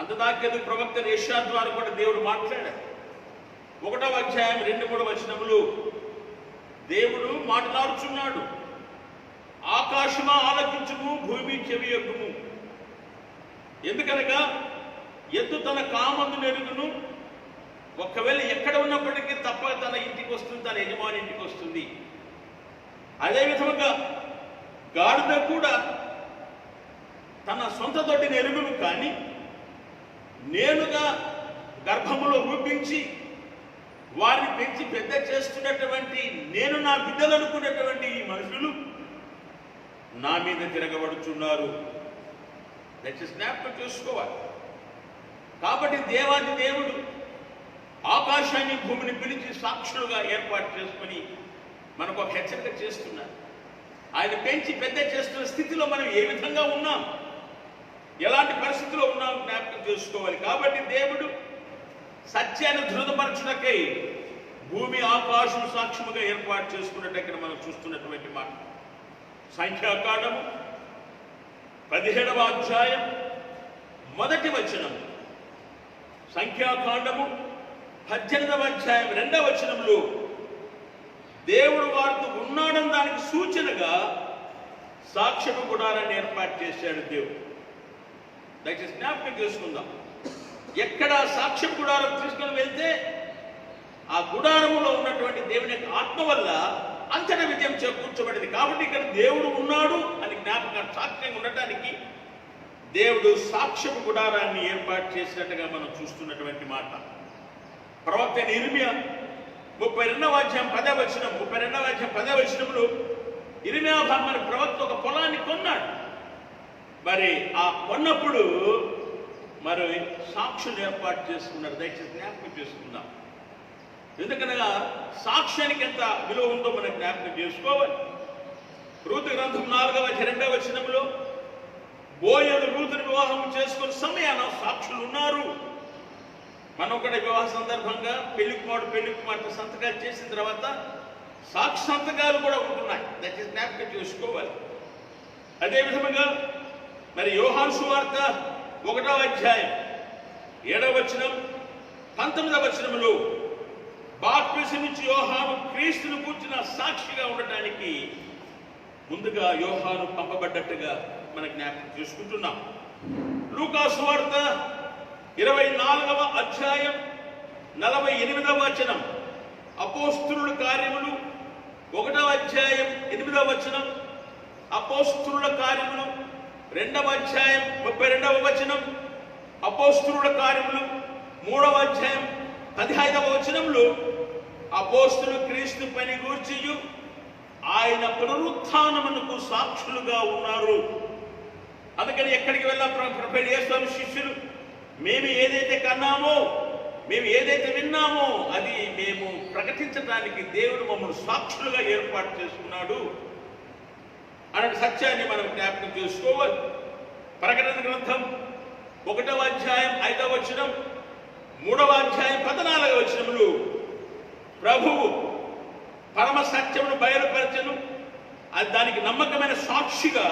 S1: అంతదాకేదు ప్రవక్త యెషయా ద్వారా కూడా దేవుడు మాట్లాడారు. 1వ అధ్యాయం 2-3 వచనములు దేవుడు మాట్లాడుచున్నాడు. ఆకాశమా ఆలకించుము, భూమి చెవియొగ్గుము. ఎందుకనగా ఎద్దు తన కామందు నెరుగును, ఒకవేళ ఎక్కడ ఉన్నప్పటికీ తప్ప తన ఇంటికి వస్తుంది, తన యజమాని ఇంటికి వస్తుంది. అదేవిధముగా గాడిద కూడా తన సొంత దొడ్డిని ఎరుగును, కానీ నేనుగా గర్భములో రూపించి వారిని పెంచి పెద్ద చేస్తున్నటువంటి నేను నా బిడ్డలు అనుకున్నటువంటి ఈ మనుషులు నా మీద తిరగబడుచున్నారు. దయచేసి జ్ఞాపకం చేసుకోవాలి. కాబట్టి దేవాది దేవుడు ఆకాశాన్ని భూమిని పిలిచి సాక్షులుగా ఏర్పాటు చేసుకుని మనకు ఒక హెచ్చరిక చేస్తున్నారు. ఆయన పెంచి పెద్ద చేస్తున్న స్థితిలో మనం ఏ విధంగా ఉన్నాం, ఎలాంటి పరిస్థితిలో ఉన్నాం జ్ఞాపకం చేసుకోవాలి. కాబట్టి దేవుడు సత్యాన్ని దృఢపరచుటకై భూమి ఆకాశం సాక్ష్యముగా ఏర్పాటు చేసుకున్నట్టు ఇక్కడ మనం చూస్తున్నటువంటి మాట. సంఖ్యాకాండము 17వ అధ్యాయం 1వ వచనం, సంఖ్యాకాండము 18వ అధ్యాయం 2వ వచనంలో దేవుడు వారితో ఉన్నాడని దానికి సూచనగా సాక్ష్యపు గుడారాన్ని ఏర్పాటు చేశాడు దేవుడు. దయచేసి జ్ఞాపకం చేసుకుందాం. ఎక్కడ సాక్ష్యపు గుడారం తీసుకుని వెళ్తే ఆ గుడారములో ఉన్నటువంటి దేవుని యొక్క ఆత్మ వల్ల అంతటా విజయం చేకూర్చబడింది. కాబట్టి ఇక్కడ దేవుడు ఉన్నాడు అని జ్ఞాపకం సాక్ష్యంగా ఉండటానికి దేవుడు సాక్ష్యపు గుడారాన్ని ఏర్పాటు చేసినట్టుగా మనం చూస్తున్నటువంటి మాట. ప్రవక్త ఇర్మియా 32వ అధ్యాయం 10వ వచనం, 32వ అధ్యాయం 10వ వచనంలో ఇర్మియా మన ప్రవక్త ఒక పొలాన్ని కొన్నాడు. మరి ఆ కొన్నప్పుడు మరి సాక్షులు ఏర్పాటు చేసుకున్నారు. దయచేసి జ్ఞాపకం చేసుకుందాం. ఎందుకనగా సాక్ష్యానికి ఎంత విలువ ఉందో మనం జ్ఞాపకం చేసుకోవాలి. రూతు గ్రంథం 4వ అధ్యాయం 2వ వచనంలో బోయలు రూతుని వివాహం చేసుకున్న సమయాన సాక్షులు ఉన్నారు. మనం కూడా వివాహ సందర్భంగా పెళ్లి కుమార్తె సంతకాలు చేసిన తర్వాత సాక్షి సంతకాలు కూడా ఉంటున్నాయి. దయచేసి జ్ఞాపకం చేసుకోవాలి. అదేవిధంగా మరి యోహాను సువార్త 1వ అధ్యాయం 7వ వచనం 19వ వచనంలో బాప్తిసమిచ్చి యోహాను క్రీస్తును కూర్చున్న సాక్షిగా ఉండటానికి ముందుగా యోహాను పంపబడ్డట్టుగా మనం జ్ఞాపకం చేసుకుంటున్నాం. లూకా సువార్త 24వ అధ్యాయం 48వ వచనం, అపోస్తలుల కార్యములు 1వ అధ్యాయం 8వ వచనం, అపోస్తలుల కార్యములు 2వ అధ్యాయం 32వ వచనం, అపోస్తలుల కార్యములు 3వ అధ్యాయం 15వ వచనంలో అపోస్తలు క్రీస్తు పని గూర్చియు ఆయన పునరుత్థానమునకు సాక్షులుగా ఉన్నారు. అందుకని ఎక్కడికి వెళ్ళా ప్రభువైన యేసు శిష్యులు మేము ఏదైతే కన్నామో, మేము ఏదైతే విన్నామో అది మేము ప్రకటించడానికి దేవుడు మమ్మల్ని సాక్షులుగా ఏర్పాటు చేసుకున్నాడు అనే సత్యాన్ని మనం జ్ఞాపకం చేసుకోవాలి. ప్రకటన గ్రంథం 1వ అధ్యాయం 5వ వచనం, 3వ అధ్యాయం 14వ వచనములు ప్రభువు పరమ సత్యమును బయలుపరచను, అది దానికి నమ్మకమైన సాక్షిగా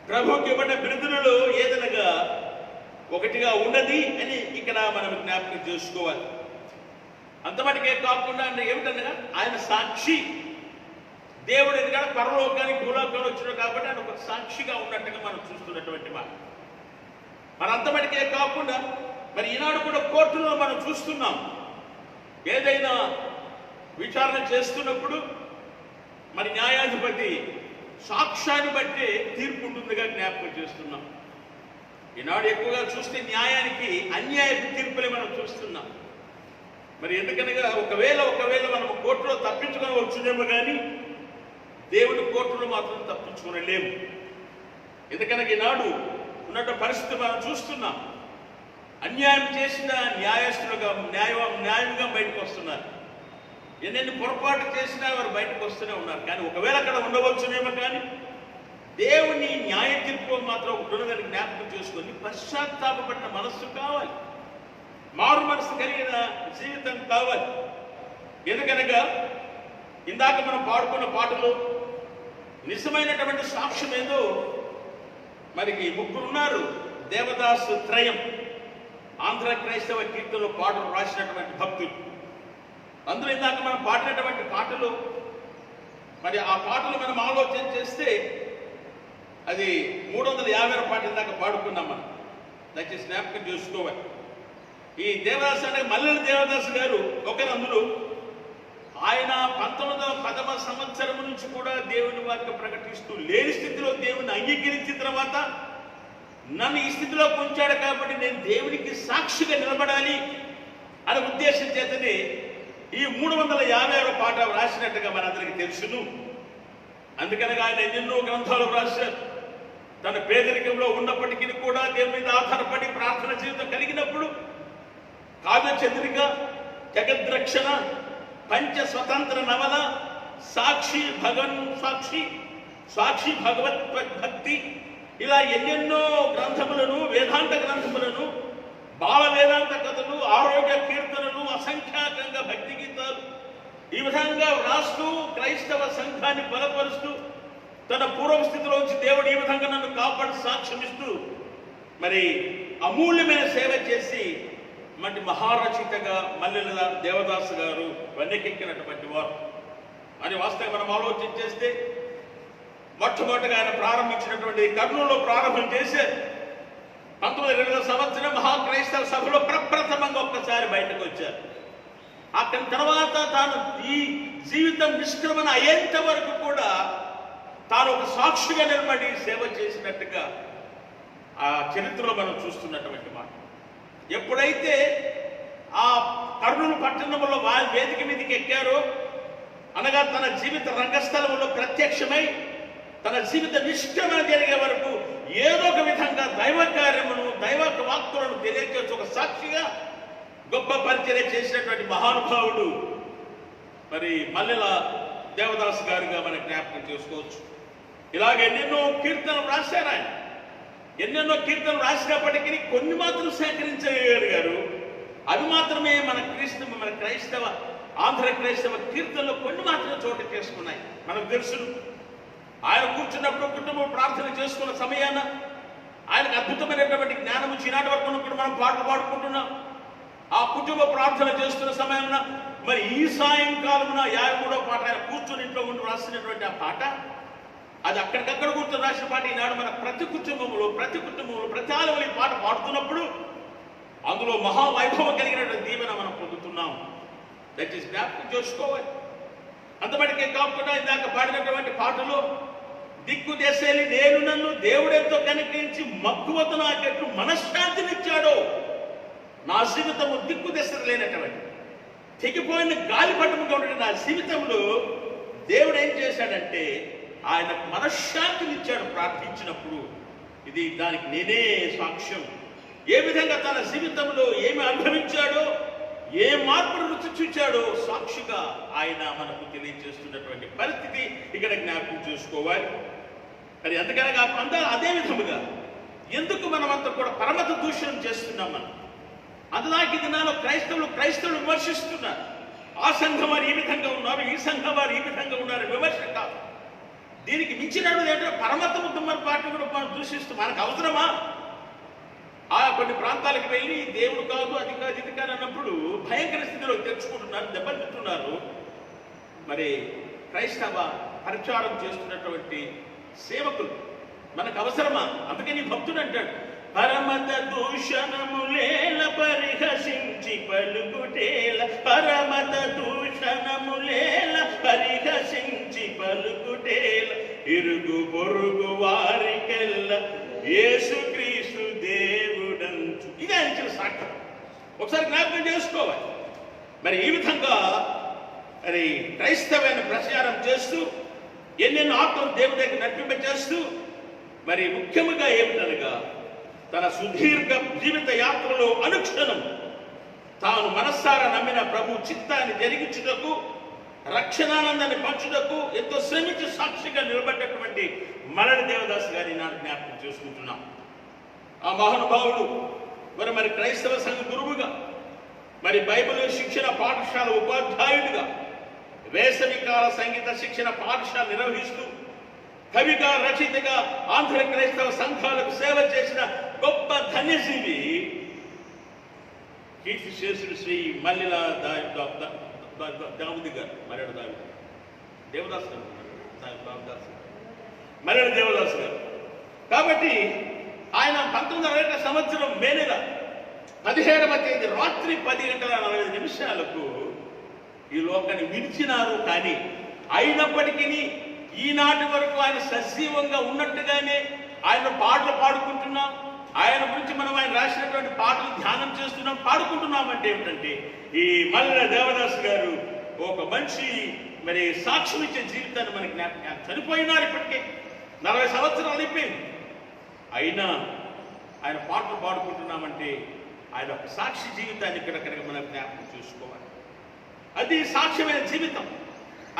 S1: ప్రభువుకి ఇవ్వబడిన బిరుదులలో ఏదనగా ఒకటిగా ఉన్నది అని ఇక్కడ మనం జ్ఞాపకం చేసుకోవాలి. అంతమటికే కాకుండా ఏమిటనగా ఆయన సాక్షి. దేవుడు ఎందుకంటే పరలోకానికి భూలోకానికి వచ్చినాడు కాబట్టి ఆయన ఒక సాక్షిగా ఉన్నట్టుగా మనం చూస్తున్నటువంటి మాట. మరి అంతమటికే కాకుండా మరి ఈనాడు కూడా కోర్టులో మనం చూస్తున్నాం. ఏదైనా విచారణ చేస్తున్నప్పుడు మరి న్యాయాధిపతి సాక్ష్యాన్ని బట్టి తీర్పు ఉంటుందిగా జ్ఞాపకం చేస్తున్నాం. ఈనాడు ఎక్కువగా చూస్తే న్యాయానికి అన్యాయపు తీర్పులే మనం చూస్తున్నాం. మరి ఎందుకనగా ఒకవేళ మనం కోర్టులో తప్పించుకొని వచ్చునేమో కానీ దేవుని కోర్టులో మాత్రం తప్పించుకోలేము. ఎందుకనగా ఈనాడు ఉన్నట్టు పరిస్థితి మనం చూస్తున్నాం. అన్యాయం చేసిన న్యాయస్తులుగా న్యాయంగా బయటకు వస్తున్నారు. ఎన్నెన్ని పొరపాటు చేసినా వారు బయటకు వస్తూనే ఉన్నారు. కానీ ఒకవేళ అక్కడ ఉండవచ్చునేమో కానీ దేవుని న్యాయ తీర్పు మాత్రం ఉన్నదని జ్ఞాపకం చేసుకొని పశ్చాత్తాపపడిన మనస్సు కావాలి, మారు మనసు కలిగిన జీవితం కావాలి. ఎందుకనగా ఇందాక మనం పాడుకున్న పాటలో నిజమైనటువంటి సాక్ష్యం ఏదో మనకి ముగ్గురున్నారు. దేవదాసు త్రయం ఆంధ్ర క్రైస్తవ కీర్తనలో పాటలు రాసినటువంటి భక్తులు. అందులో ఇందాక మనం పాడినటువంటి పాటలు మరి ఆ పాటలు మనం ఆలోచన చేస్తే అది 350 పాట ఇందాక పాడుకున్నాం మనం. దయచేసి జ్ఞాపకం చేసుకోవాలి. ఈ దేవదాసు అంటే మల్లెల దేవదాసు గారు ఒకరు. అందులో ఆయన 1910వ సంవత్సరం నుంచి కూడా దేవుని వాక్యం ప్రకటిస్తూ లేని స్థితిలో దేవుని అంగీకరించిన తర్వాత నన్ను ఈ స్థితిలో ఉంచాడు కాబట్టి నేను దేవునికి సాక్షిగా నిలబడాలి అనే ఉద్దేశం చేతనే ఈ 350వ పాట రాసినట్టుగా మనందరికీ తెలుసును. అందుకనగా ఆయన ఎన్నెన్నో గ్రంథాలు రాశారు. తన పేదరికంలో ఉన్నప్పటికీ కూడా దేవుని మీద ఆధారపడి ప్రార్థన జీవితం కలిగినప్పుడు కావ్య చంద్రిక, జగద్రక్షణ, పంచ స్వతంత్ర నవల, సాక్షి భగవత్ భక్తి, ఇలా ఎన్నెన్నో గ్రంథములను, వేదాంత గ్రంథములను, భావ వేదాంత కథలు, ఆరోగ్య కీర్తనలు, అసంఖ్యాకంగా భక్తి గీతాలు ఈ విధంగా రాస్తూ క్రైస్తవ సంఘాన్ని బలపరుస్తూ తన పూర్వ స్థితిలోంచి దేవుడు ఈ విధంగా నన్ను కాపాడి సాక్ష్యమిస్తూ మరి అమూల్యమైన సేవ చేసి మంచి మహారచయితగా మల్లెల దేవదాసు గారు వెన్నెకెక్కినటువంటి వారు అని వాస్తవంగా మనం ఆలోచన చేస్తే మొట్టమొదటిగా ఆయన ప్రారంభించినటువంటి కర్నూలులో ప్రారంభం చేశారు. 1920 సంవత్సరం మహాక్రైస్తవ సభలో ప్రప్రథమంగా ఒక్కసారి బయటకు వచ్చారు. అక్కడి తర్వాత తాను ఈ జీవితం నిష్క్రమణ అయ్యేంత వరకు కూడా తాను ఒక సాక్షిగా నిలబడి సేవ చేసినట్టుగా ఆ చరిత్రలో మనం చూస్తున్నటువంటి మాట. ఎప్పుడైతే ఆ కర్నూలు పట్టణంలో వేదిక మీదకి ఎక్కారో అనగా తన జీవిత రంగస్థలంలో ప్రత్యక్షమై తన జీవిత నిష్క్రమణ జరిగే వరకు ఏదో ఒక విధంగా దైవ కార్యమును, దైవ వాక్కులను తెలియజేసి ఒక సాక్షిగా గొప్ప పరిచర్య చేసినటువంటి మహానుభావుడు మరి మల్లెల దేవదాసు గారిగా మనం జ్ఞాపకం చేసుకోవచ్చు. ఇలాగ ఎన్నెన్నో కీర్తనలు రాశారు ఆయన. ఎన్నెన్నో కీర్తనలు రాసినప్పటికీ కొన్ని మాత్రం సేకరించగలిగారు. అవి మాత్రమే మన క్రైస్తవ ఆంధ్ర క్రైస్తవ కీర్తనలో కొన్ని మాత్రమే చోటు చేసుకున్నాయి. మనకు తెలుసు ఆయన కూర్చున్నప్పుడు కుటుంబం ప్రార్థన చేసుకున్న సమయాన ఆయనకు అద్భుతమైనటువంటి జ్ఞానము చినాటి వరకు ఉన్నప్పుడు మనం పాటలు పాడుకుంటున్నాం. ఆ కుటుంబ ప్రార్థన చేస్తున్న సమయంలో మరి ఈ సాయంకాలమున 53వ పాట ఆయన కూర్చొని ఇంట్లో ఉండి రాసినటువంటి ఆ పాట, అది అక్కడికక్కడ కూర్చొని రాసిన పాట ఈనాడు మన ప్రతి కుటుంబంలో ప్రతి ఆలవలు ఈ పాట పాడుతున్నప్పుడు అందులో మహావైభవం కలిగినటువంటి దీవెన మనం పొందుతున్నాం. దయచేసి జ్ఞాపకం చేసుకోవాలి. అంతమటికే కాకుండా ఇందాక పాడినటువంటి పాటలో దిక్కు దేశాలి నేను నన్ను దేవుడెంతో కనిపించి మక్కువతో నాకెట్లు మనశ్శాంతినిచ్చాడో, నా జీవితము దిక్కు దశ లేనటువంటి తెగిపోయిన గాలిపటముగా ఉండే నా జీవితంలో దేవుడు ఏం చేశాడంటే ఆయన మనశ్శాంతినిచ్చాడు ప్రార్థించినప్పుడు. ఇది దానికి నేనే సాక్ష్యం. ఏ విధంగా తన జీవితంలో ఏమి అనుభవించాడో, ఏ మార్పును రుచి చూచాడో సాక్షిగా ఆయన మనకు తెలియజేస్తున్నటువంటి పరిస్థితి ఇక్కడ జ్ఞాపకం చేసుకోవాలి. మరి అందుకనే కాకుండా అదే విధముగా ఎందుకు మనమంతా కూడా పరమత దూషణం చేస్తున్నాం? మనం అందులాంటి దినాల్లో క్రైస్తవులు విమర్శిస్తున్నారు. ఆ సంఘం వారు ఈ విధంగా ఉన్నారు, ఈ సంఘం వారు ఈ విధంగా ఉన్నారు, విమర్శ కాదు. దీనికి మించినటువంటి ఏంటంటే పరమతము దుమ్మని పార్టీ కూడా మనం దూషిస్తూ మనకు అవసరమా? ఆ కొన్ని ప్రాంతాలకు వెళ్ళి దేవుడు కాదు, అది కాదు, ఇది కాదు అన్నప్పుడు భయంకర స్థితిలో తెచ్చుకుంటున్నారు, దెబ్బతింటున్నారు. మరి క్రైస్తవ పరిచారం చేస్తున్నటువంటి సేవకులు మనకు అవసరమా? అందుకని భక్తుడు అంటాడు, పరమత దూషణములేల పరిహసించి పలుకుటేల, పరమత దూషణములేల పరిహసించి పలుకుటేల, ఇరుగు పొరుగు వారికెల్ల యేసుక్రీస్తు దేవుడంచు. ఇది ఆయన ఇచ్చిన సాక్ష్యం. ఒకసారి జ్ఞాపకం చేసుకోవాలి. మరి ఈ విధంగా మరి క్రైస్తవాన్ని ప్రచారం చేస్తూ ఎన్నెన్నో ఆత్మలు దేవుడి దగ్గర నడిపింప చేస్తూ మరి ముఖ్యంగా ఏమిటనగా తన సుదీర్ఘ జీవిత యాత్రలో అనుక్షణం తాను మనస్సారా నమ్మిన ప్రభు చిత్తాన్ని జరిగించుటకు, రక్షణానందాన్ని పంచుటకు ఎంతో శ్రమించి సాక్షిగా నిలబడ్డటువంటి మల్లెల దేవదాసు గారి నాడు జ్ఞాపకం చేసుకుంటున్నాం. ఆ మహానుభావుడు మరి క్రైస్తవ సంఘ గురువుగా, మరి బైబిల్ శిక్షణ పాఠశాల ఉపాధ్యాయుడిగా, వేసవికాల సంగీత శిక్షణ పాఠశాల నిర్వహిస్తూ కవిగా, రచయితగా ఆంధ్ర క్రైస్తవ సంఘాలకు సేవ చేసిన గొప్ప ధన్యజీవి కీర్తిశేషుడు శ్రీ మల్లెల దావుది గారు, మల్లెల దావుది దేవదాసు గారు, మల్లెల దేవదాసు గారు. కాబట్టి ఆయన 1920 సంవత్సరం మే నెల 17వ తేదీ రాత్రి 10:45 ఈ లోకాన్ని విడిచినారు. కానీ అయినప్పటికీ ఈనాటి వరకు ఆయన సజీవంగా ఉన్నట్టుగానే ఆయన పాటలు పాడుకుంటున్నాం. ఆయన గురించి మనం ఆయన రాసినటువంటి పాటలు ధ్యానం చేస్తున్నాం, పాడుకుంటున్నాం. అంటే ఏమిటంటే ఈ మల్లెల దేవదాసు గారు ఒక మంచి మరి సాక్ష్యం ఇచ్చే జీవితాన్ని మనకి జ్ఞాపకం. చనిపోయినారు, ఇప్పటికే 40 సంవత్సరాలు అయిపోయింది. అయినా ఆయన పాటలు పాడుకుంటున్నామంటే ఆయన ఒక సాక్షి జీవితాన్ని ఇక్కడ కనుక మనం జ్ఞాపకం చూసుకోవాలి. అది సాక్ష్యమైన జీవితం.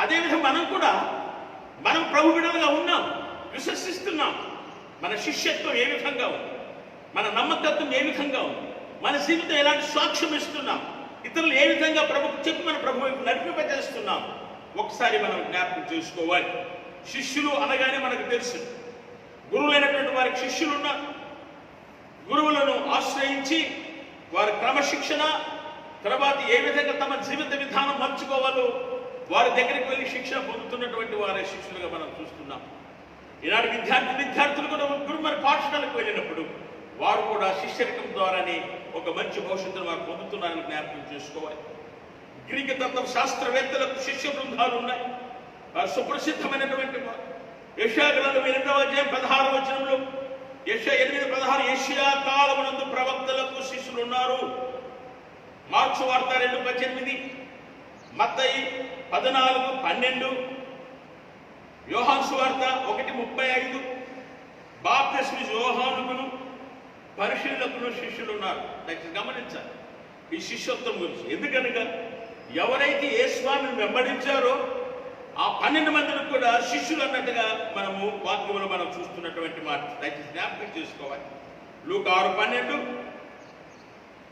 S1: అదేవిధంగా మనం ప్రభు బిడ్డలుగా ఉన్నాం, విశ్వసిస్తున్నాం. మన శిష్యత్వం ఏ విధంగా ఉంది, మన నమ్మకత్వం ఏ విధంగా ఉంది, మన జీవితం ఎలాంటి సాక్ష్యం ఇస్తున్నాం, ఇతరులు ఏ విధంగా ప్రభుకు చెప్పి మన ప్రభు వైపు నడిపింపజేస్తున్నాం ఒకసారి మనం జ్ఞాపకం చేసుకోవాలి. శిష్యులు అనగానే మనకు తెలుసు, గురువులైనటువంటి వారికి శిష్యులు ఉన్నారు. గురువులను ఆశ్రయించి వారి క్రమశిక్షణ తర్వాత ఏ విధంగా తమ జీవిత విధానం మర్చుకోవాలో వారి దగ్గరికి వెళ్ళి శిక్షణ పొందుతున్నటువంటి వారే శిష్యులుగా మనం చూస్తున్నాం. ఈనాడు విద్యార్థులు కూడా గురువు పాఠశాలకు వెళ్ళినప్పుడు వారు కూడా శిష్యరికం ద్వారానే ఒక మంచి భవిష్యత్తును వారు పొందుతున్నారని జ్ఞాపకం చేసుకోవాలి. గ్రీకు తత్వ శాస్త్రవేత్తలకు శిష్య బృందాలు ఉన్నాయి. వారు సుప్రసిద్ధమైనటువంటి వారు. యెషయా గ్రంథం 8వ అధ్యాయం 16వ వచనంలో యెషయా 8:16 యెషయా కాలమునందు ప్రవక్తలకు శిష్యులు ఉన్నారు. మార్క్సు వార్త 2:18, మత్తయి 14:12, యోహాను సువార్త 1:35 బాప్తిస్మ యోహానుకును పరిశీలకులు శిష్యులు ఉన్నారు. దయచేసి గమనించాలి ఈ శిష్యత్వం గురించి. ఎందుకనగా ఎవరైతే యేసుని వెంబడించారో ఆ 12 మందిని కూడా శిష్యులు అన్నట్టుగా మనము వాక్యంలో మనం చూస్తున్నటువంటి మాట దయచేసి జ్ఞాపకం చేసుకోవాలి. లూకా 6:12,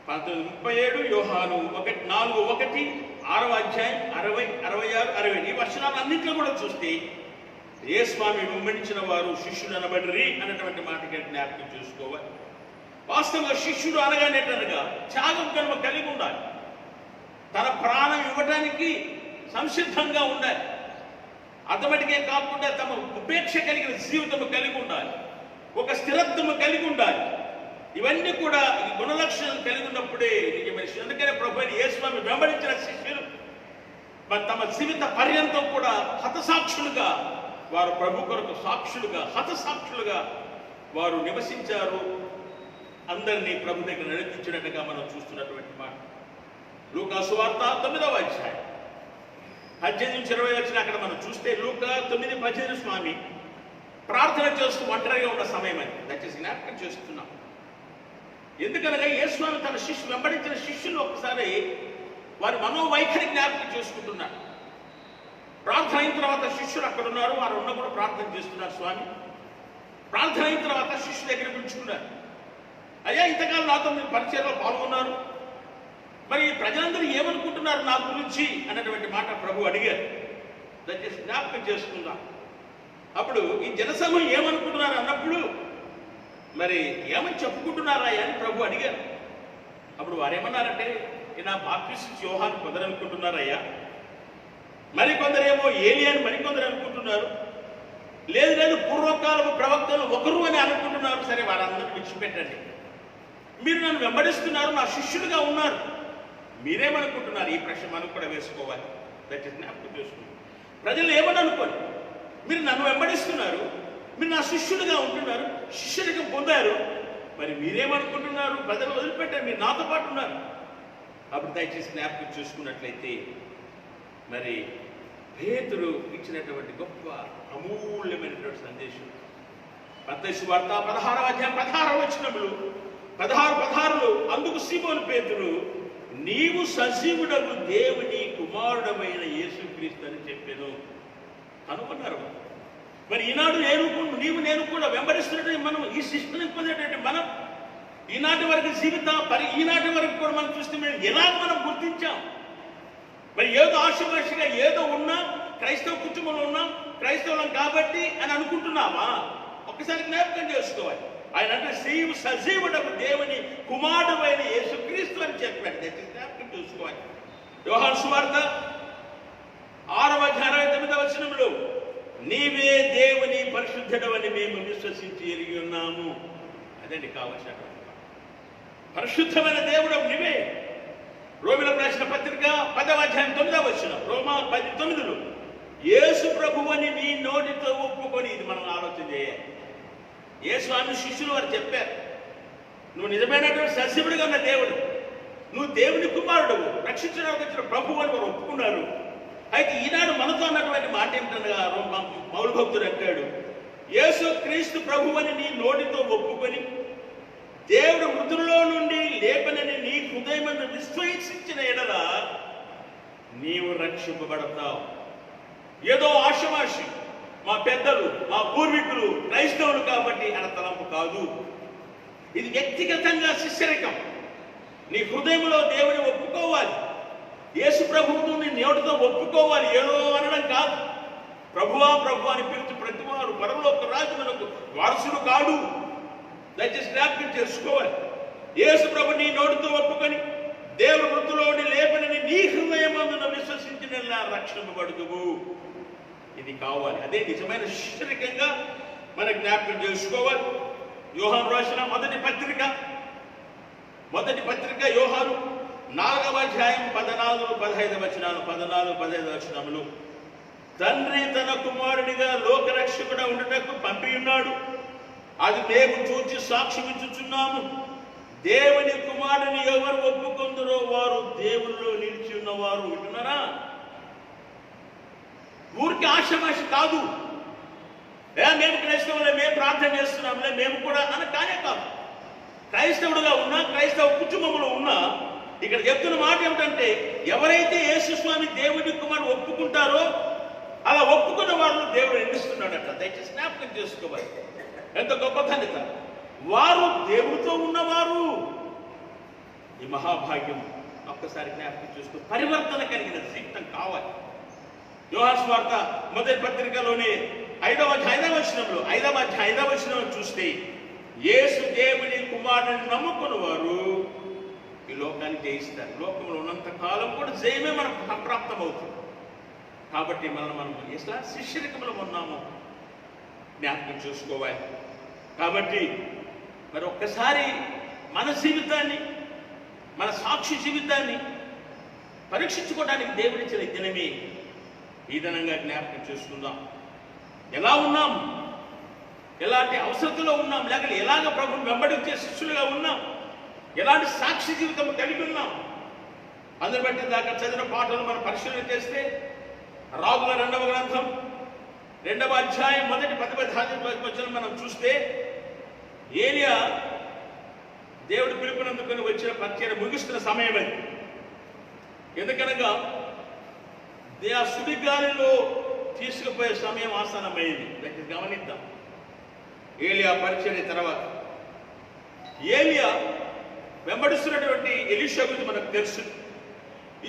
S1: 19:37, యోహాను 4:1, 6వ అధ్యాయం 60, 66, 60 ఈ వచనాలన్నింటిలో కూడా చూస్తే యేసుని వెంబడించిన వారు శిష్యులు అనబడిరి అన్నటువంటి మాటకి జ్ఞాపకం చేసుకోవాలి. వాస్తవంగా శిష్యుడు అనగా త్యాగం కనుక కలిగి ఉండాలి. తన ప్రాణం ఇవ్వడానికి సంసిద్ధంగా ఉండాలి. అతమటికే కాకుండా తమ ఉపేక్ష కలిగిన జీవితం కలిగి ఉండాలి. ఒక స్థిరత్వము కలిగి ఉండాలి. ఇవన్నీ కూడా ఈ గుణలక్షణాలు కలిగి ఉన్నప్పుడే నిజమైన. అందుకనే ప్రభువైన యేసుని వెంబడించిన శిష్యులు మరి తమ జీవిత పర్యంతం కూడా హతసాక్షులుగా వారు ప్రభు కొరకు సాక్షులుగా హతసాక్షులుగా వారు నివసించారు. అందరినీ ప్రభు దగ్గర నడిపించినట్టుగా మనం చూస్తున్నటువంటి మాట. లూకా సువార్త 9వ అధ్యాయం 18-20 వచ్చిన అక్కడ మనం చూస్తే లూకా 9:18 స్వామి ప్రార్థన చేస్తూ ఒంటరిగా ఉన్న సమయం అని దయచేసి జ్ఞాపకం చేస్తున్నాం. ఎందుకనగా యేసుస్వామి తన శిష్యులు వెంబడించిన శిష్యులు ఒకసారి వారి మనోవైఖరి జ్ఞాపకం చేసుకుంటున్నారు. ప్రార్థన అయిన తర్వాత శిష్యులు అక్కడ ఉన్నారు. వారు ఉన్న కూడా ప్రార్థన చేస్తున్నారు. స్వామి ప్రార్థన అయిన తర్వాత శిష్యుల దగ్గర పిలుచుకున్నారు. అయ్యా, ఇంతకాలం నాతో మీరు పరిచయంలో పాల్గొన్నారు, మరి ప్రజలందరూ ఏమనుకుంటున్నారు నా గురించి అన్నటువంటి మాట ప్రభు అడిగారు. దయచేసి జ్ఞాపకం చేసుకుందాం. అప్పుడు ఈ జనసమూహం ఏమనుకుంటున్నారు అన్నప్పుడు మరి ఏమని చెప్పుకుంటున్నారా అని ప్రభు అడిగారు. అప్పుడు వారేమన్నారంటే, నా బాప్తిస్మ యోహాను కొందరు అనుకుంటున్నారయ్యా, మరికొందరేమో ఏలియా అని మరికొందరు అనుకుంటున్నారు, లేదు పూర్వకాలపు ప్రవక్తలు ఒకరు అని అనుకుంటున్నారు. సరే, వారందరూ విడిచిపెట్టండి. మీరు నన్ను వెంబడిస్తున్నారు, నా శిష్యులుగా ఉన్నారు, మీరేమనుకుంటున్నారు? ఈ ప్రశ్న మనం కూడా వేసుకోవాలి. దయచేసి జ్ఞాపకం చేసుకుంటారు. ప్రజలు ఏమని అనుకోండి, మీరు నన్ను వెంబడిస్తున్నారు, మీరు నా శిష్యులుగా ఉంటున్నారు, శిష్యుడిగా పొందారు, మరి మీరేమనుకుంటున్నారు? ప్రజలు వదిలిపెట్టారు, మీరు నాతో పాటు ఉన్నారు. అప్పుడు దయచేసి జ్ఞాపకం చేసుకున్నట్లయితే మరి పేతురు ఇచ్చినటువంటి గొప్ప అమూల్యమైనటువంటి సందేశం మత్తయి సువార్త 16వ అధ్యాయం 16వ వచనములు 16:16 అందుకు సీమోను పేతురు, నీవు సజీవుడగు దేవుని కుమారుడమైన యేసుక్రీస్తు అని చెప్పాను. కనుగొన్నారు. మరి ఈనాడు నీవు నేను కూడా వెంబడిస్తున్నటువంటి మనం, ఈ శిష్యుని పొందేటువంటి మనం ఈనాటి వరకు ఈనాటి వరకు కూడా మనం చూస్తే మేము ఎలాగ మనం గుర్తించాం? మరి ఏదో ఆశమాషగా ఏదో ఉన్నాం, క్రైస్తవ కుటుంబంలో ఉన్నాం, క్రైస్తవులం కాబట్టి అని అనుకుంటున్నావా? ఒక్కసారి జ్ఞాపకం చేసుకోవాలి. ఆయన అంటే సజీవుడకు దేవుని కుమారుడైన యేసుక్రీస్తు అని చెప్పాడు. జ్ఞాపకం చేసుకోవాలి. యోహాను సువార్త 6వ అధ్యాయం 69వ వచనంలో, నీవే దేవుని పరిశుద్ధుడవని మేము విశ్వసించి ఎరిగి ఉన్నాము. అదండి కావలసినటువంటి పరిశుద్ధమైన దేవుడు నీవే. రోమిలకు రాసిన పత్రిక 10వ అధ్యాయం 9వ వచనం, రోమా 10:9లో, యేసు ప్రభువని నీ నోటితో ఒప్పుకొని, ఇది మనం ఆలోచన చేయాలి. యేసుని శిష్యులు వారు చెప్పారు, నువ్వు నిజమైనటువంటి సజీవుడిగా ఉన్న దేవుడు, నువ్వు దేవుని కుమారుడు, రక్షించడానికి వచ్చిన ప్రభువు అని వారు ఒప్పుకున్నారు. అయితే ఈనాడు మనతో అన్నటువంటి మాట ఏమిటనగా పౌలు భక్తుడు అంటాడు, యేసు క్రీస్తు ప్రభువని నీ నోటితో ఒప్పుకొని దేవుడు మృతుల్లో నుండి లేపనని నీ హృదయమందు విశ్వసించిన ఎడల నీవు రక్షింపబడతావు. ఏదో ఆశమాషి మా పెద్దలు మా పూర్వీకులు క్రైస్తవులు కాబట్టి అన్న తలంపు కాదు. ఇది వ్యక్తిగతంగా శిష్యరికం. నీ హృదయంలో దేవుని ఒప్పుకోవాలి. యేసు ప్రభువును నీ నోటితో ఒప్పుకోవాలి, ఏదో అనడం కాదు. ప్రభువా ప్రభు అని పిలిచి ప్రతివారు పరలోక రాజ్యమునకు వారసుడు కాడు. దయచేసి జ్ఞాపకం చేసుకోవాలి. యేసు ప్రభు నీ నోటితో ఒప్పుకొని దేవుని మృతులోని లేపనని నీ హృదయమందున విశ్వసించిన రక్షింపబడుదువు. ఇది కావాలి. అదే నిజమైన శిష్యరికంగా మన జ్ఞాపకం చేసుకోవాలి. యోహాను రాసిన మొదటి పత్రిక యోహాను 4వ అధ్యాయం 14-15 వచనాలు. 14-15 వచనములు. తండ్రి తన కుమారుడిగా లోకరక్షకుడు ఉండుటకు పంపి ఉన్నాడు. అది మేము చూచి సాక్ష్యమిచ్చుచున్నాము. దేవుని కుమారుని ఎవరు ఒప్పుకొందరో వారు దేవుల్లో నిలిచి ఉన్నవారు. వింటున్నారా? ఊరికి ఆశమాష కాదు. మేము క్రైస్తవులే, మేము ప్రార్థన చేస్తున్నాంలే, మేము కూడా అని కానే కాదు. క్రైస్తవుడుగా ఉన్నా, క్రైస్తవ కుటుంబంలో ఉన్నా, ఇక్కడ చెప్తున్న మాట ఏమిటంటే, ఎవరైతే యేసుస్వామి దేవుని కుమారుడు ఒప్పుకుంటారో అలా ఒప్పుకున్న వాళ్ళు దేవుడు ఎన్నిస్తున్నాడట. దయచేసి జ్ఞాపకం చేసుకోవాలి. ఎంత గొప్ప ధన్యత! వారు దేవుడితో ఉన్నవారు. ఈ మహాభాగ్యం ఒక్కసారి జ్ఞాపకం చేసుకో. పరివర్తన కలిగిన జీవితం కావాలి. యోహాను సువార్త మొదటి పత్రికలోనే 5వ అధ్యాయం 5వ వచనం చూస్తే, యేసు దేవుని కుమారుని నమ్ముకున్న వారు ఈ లోకాన్ని జయిస్తారు. లోకంలో ఉన్నంత కాలం కూడా జయమే మనకు ప్రాప్తమవుతుంది. కాబట్టి మనం ఎట్లా శిష్యరికంలో ఉన్నాము జ్ఞాపకం చేసుకోవాలి. కాబట్టి మరి ఒక్కసారి మన జీవితాన్ని, మన సాక్షి జీవితాన్ని పరీక్షించుకోవడానికి దేవుడిచ్చిన దినమే ఈ దినంగా జ్ఞాపకం చేసుకుందాం. ఎలా ఉన్నాం, ఎలాంటి అవసరతలో ఉన్నాం, లేక ఎలాగ ప్రభువుని వెంబడించే శిష్యులుగా ఉన్నాం, ఎలాంటి సాక్షి జీవితం కలిగి ఉన్నాం. అందుని బట్టి దాకా చదివిన పాటలు మనం పరిశీలన చేస్తే, రాజుల 2వ గ్రంథం 2వ అధ్యాయం మొదటి 10 మనం చూస్తే, ఏలియా దేవుడు పిలుపునందుకొని వచ్చిన పరిచయం ముగిస్తున్న సమయం అది. ఎందుకనగా ఆ సుడిగాలిలో తీసుకుపోయే సమయం ఆసన్నమైంది. దాన్ని గమనిద్దాం. ఏలియా పరిచర్య తర్వాత ఏలియా వెంబడిస్తున్నటువంటి ఎలీషా గురించి మనకు తెలుసు.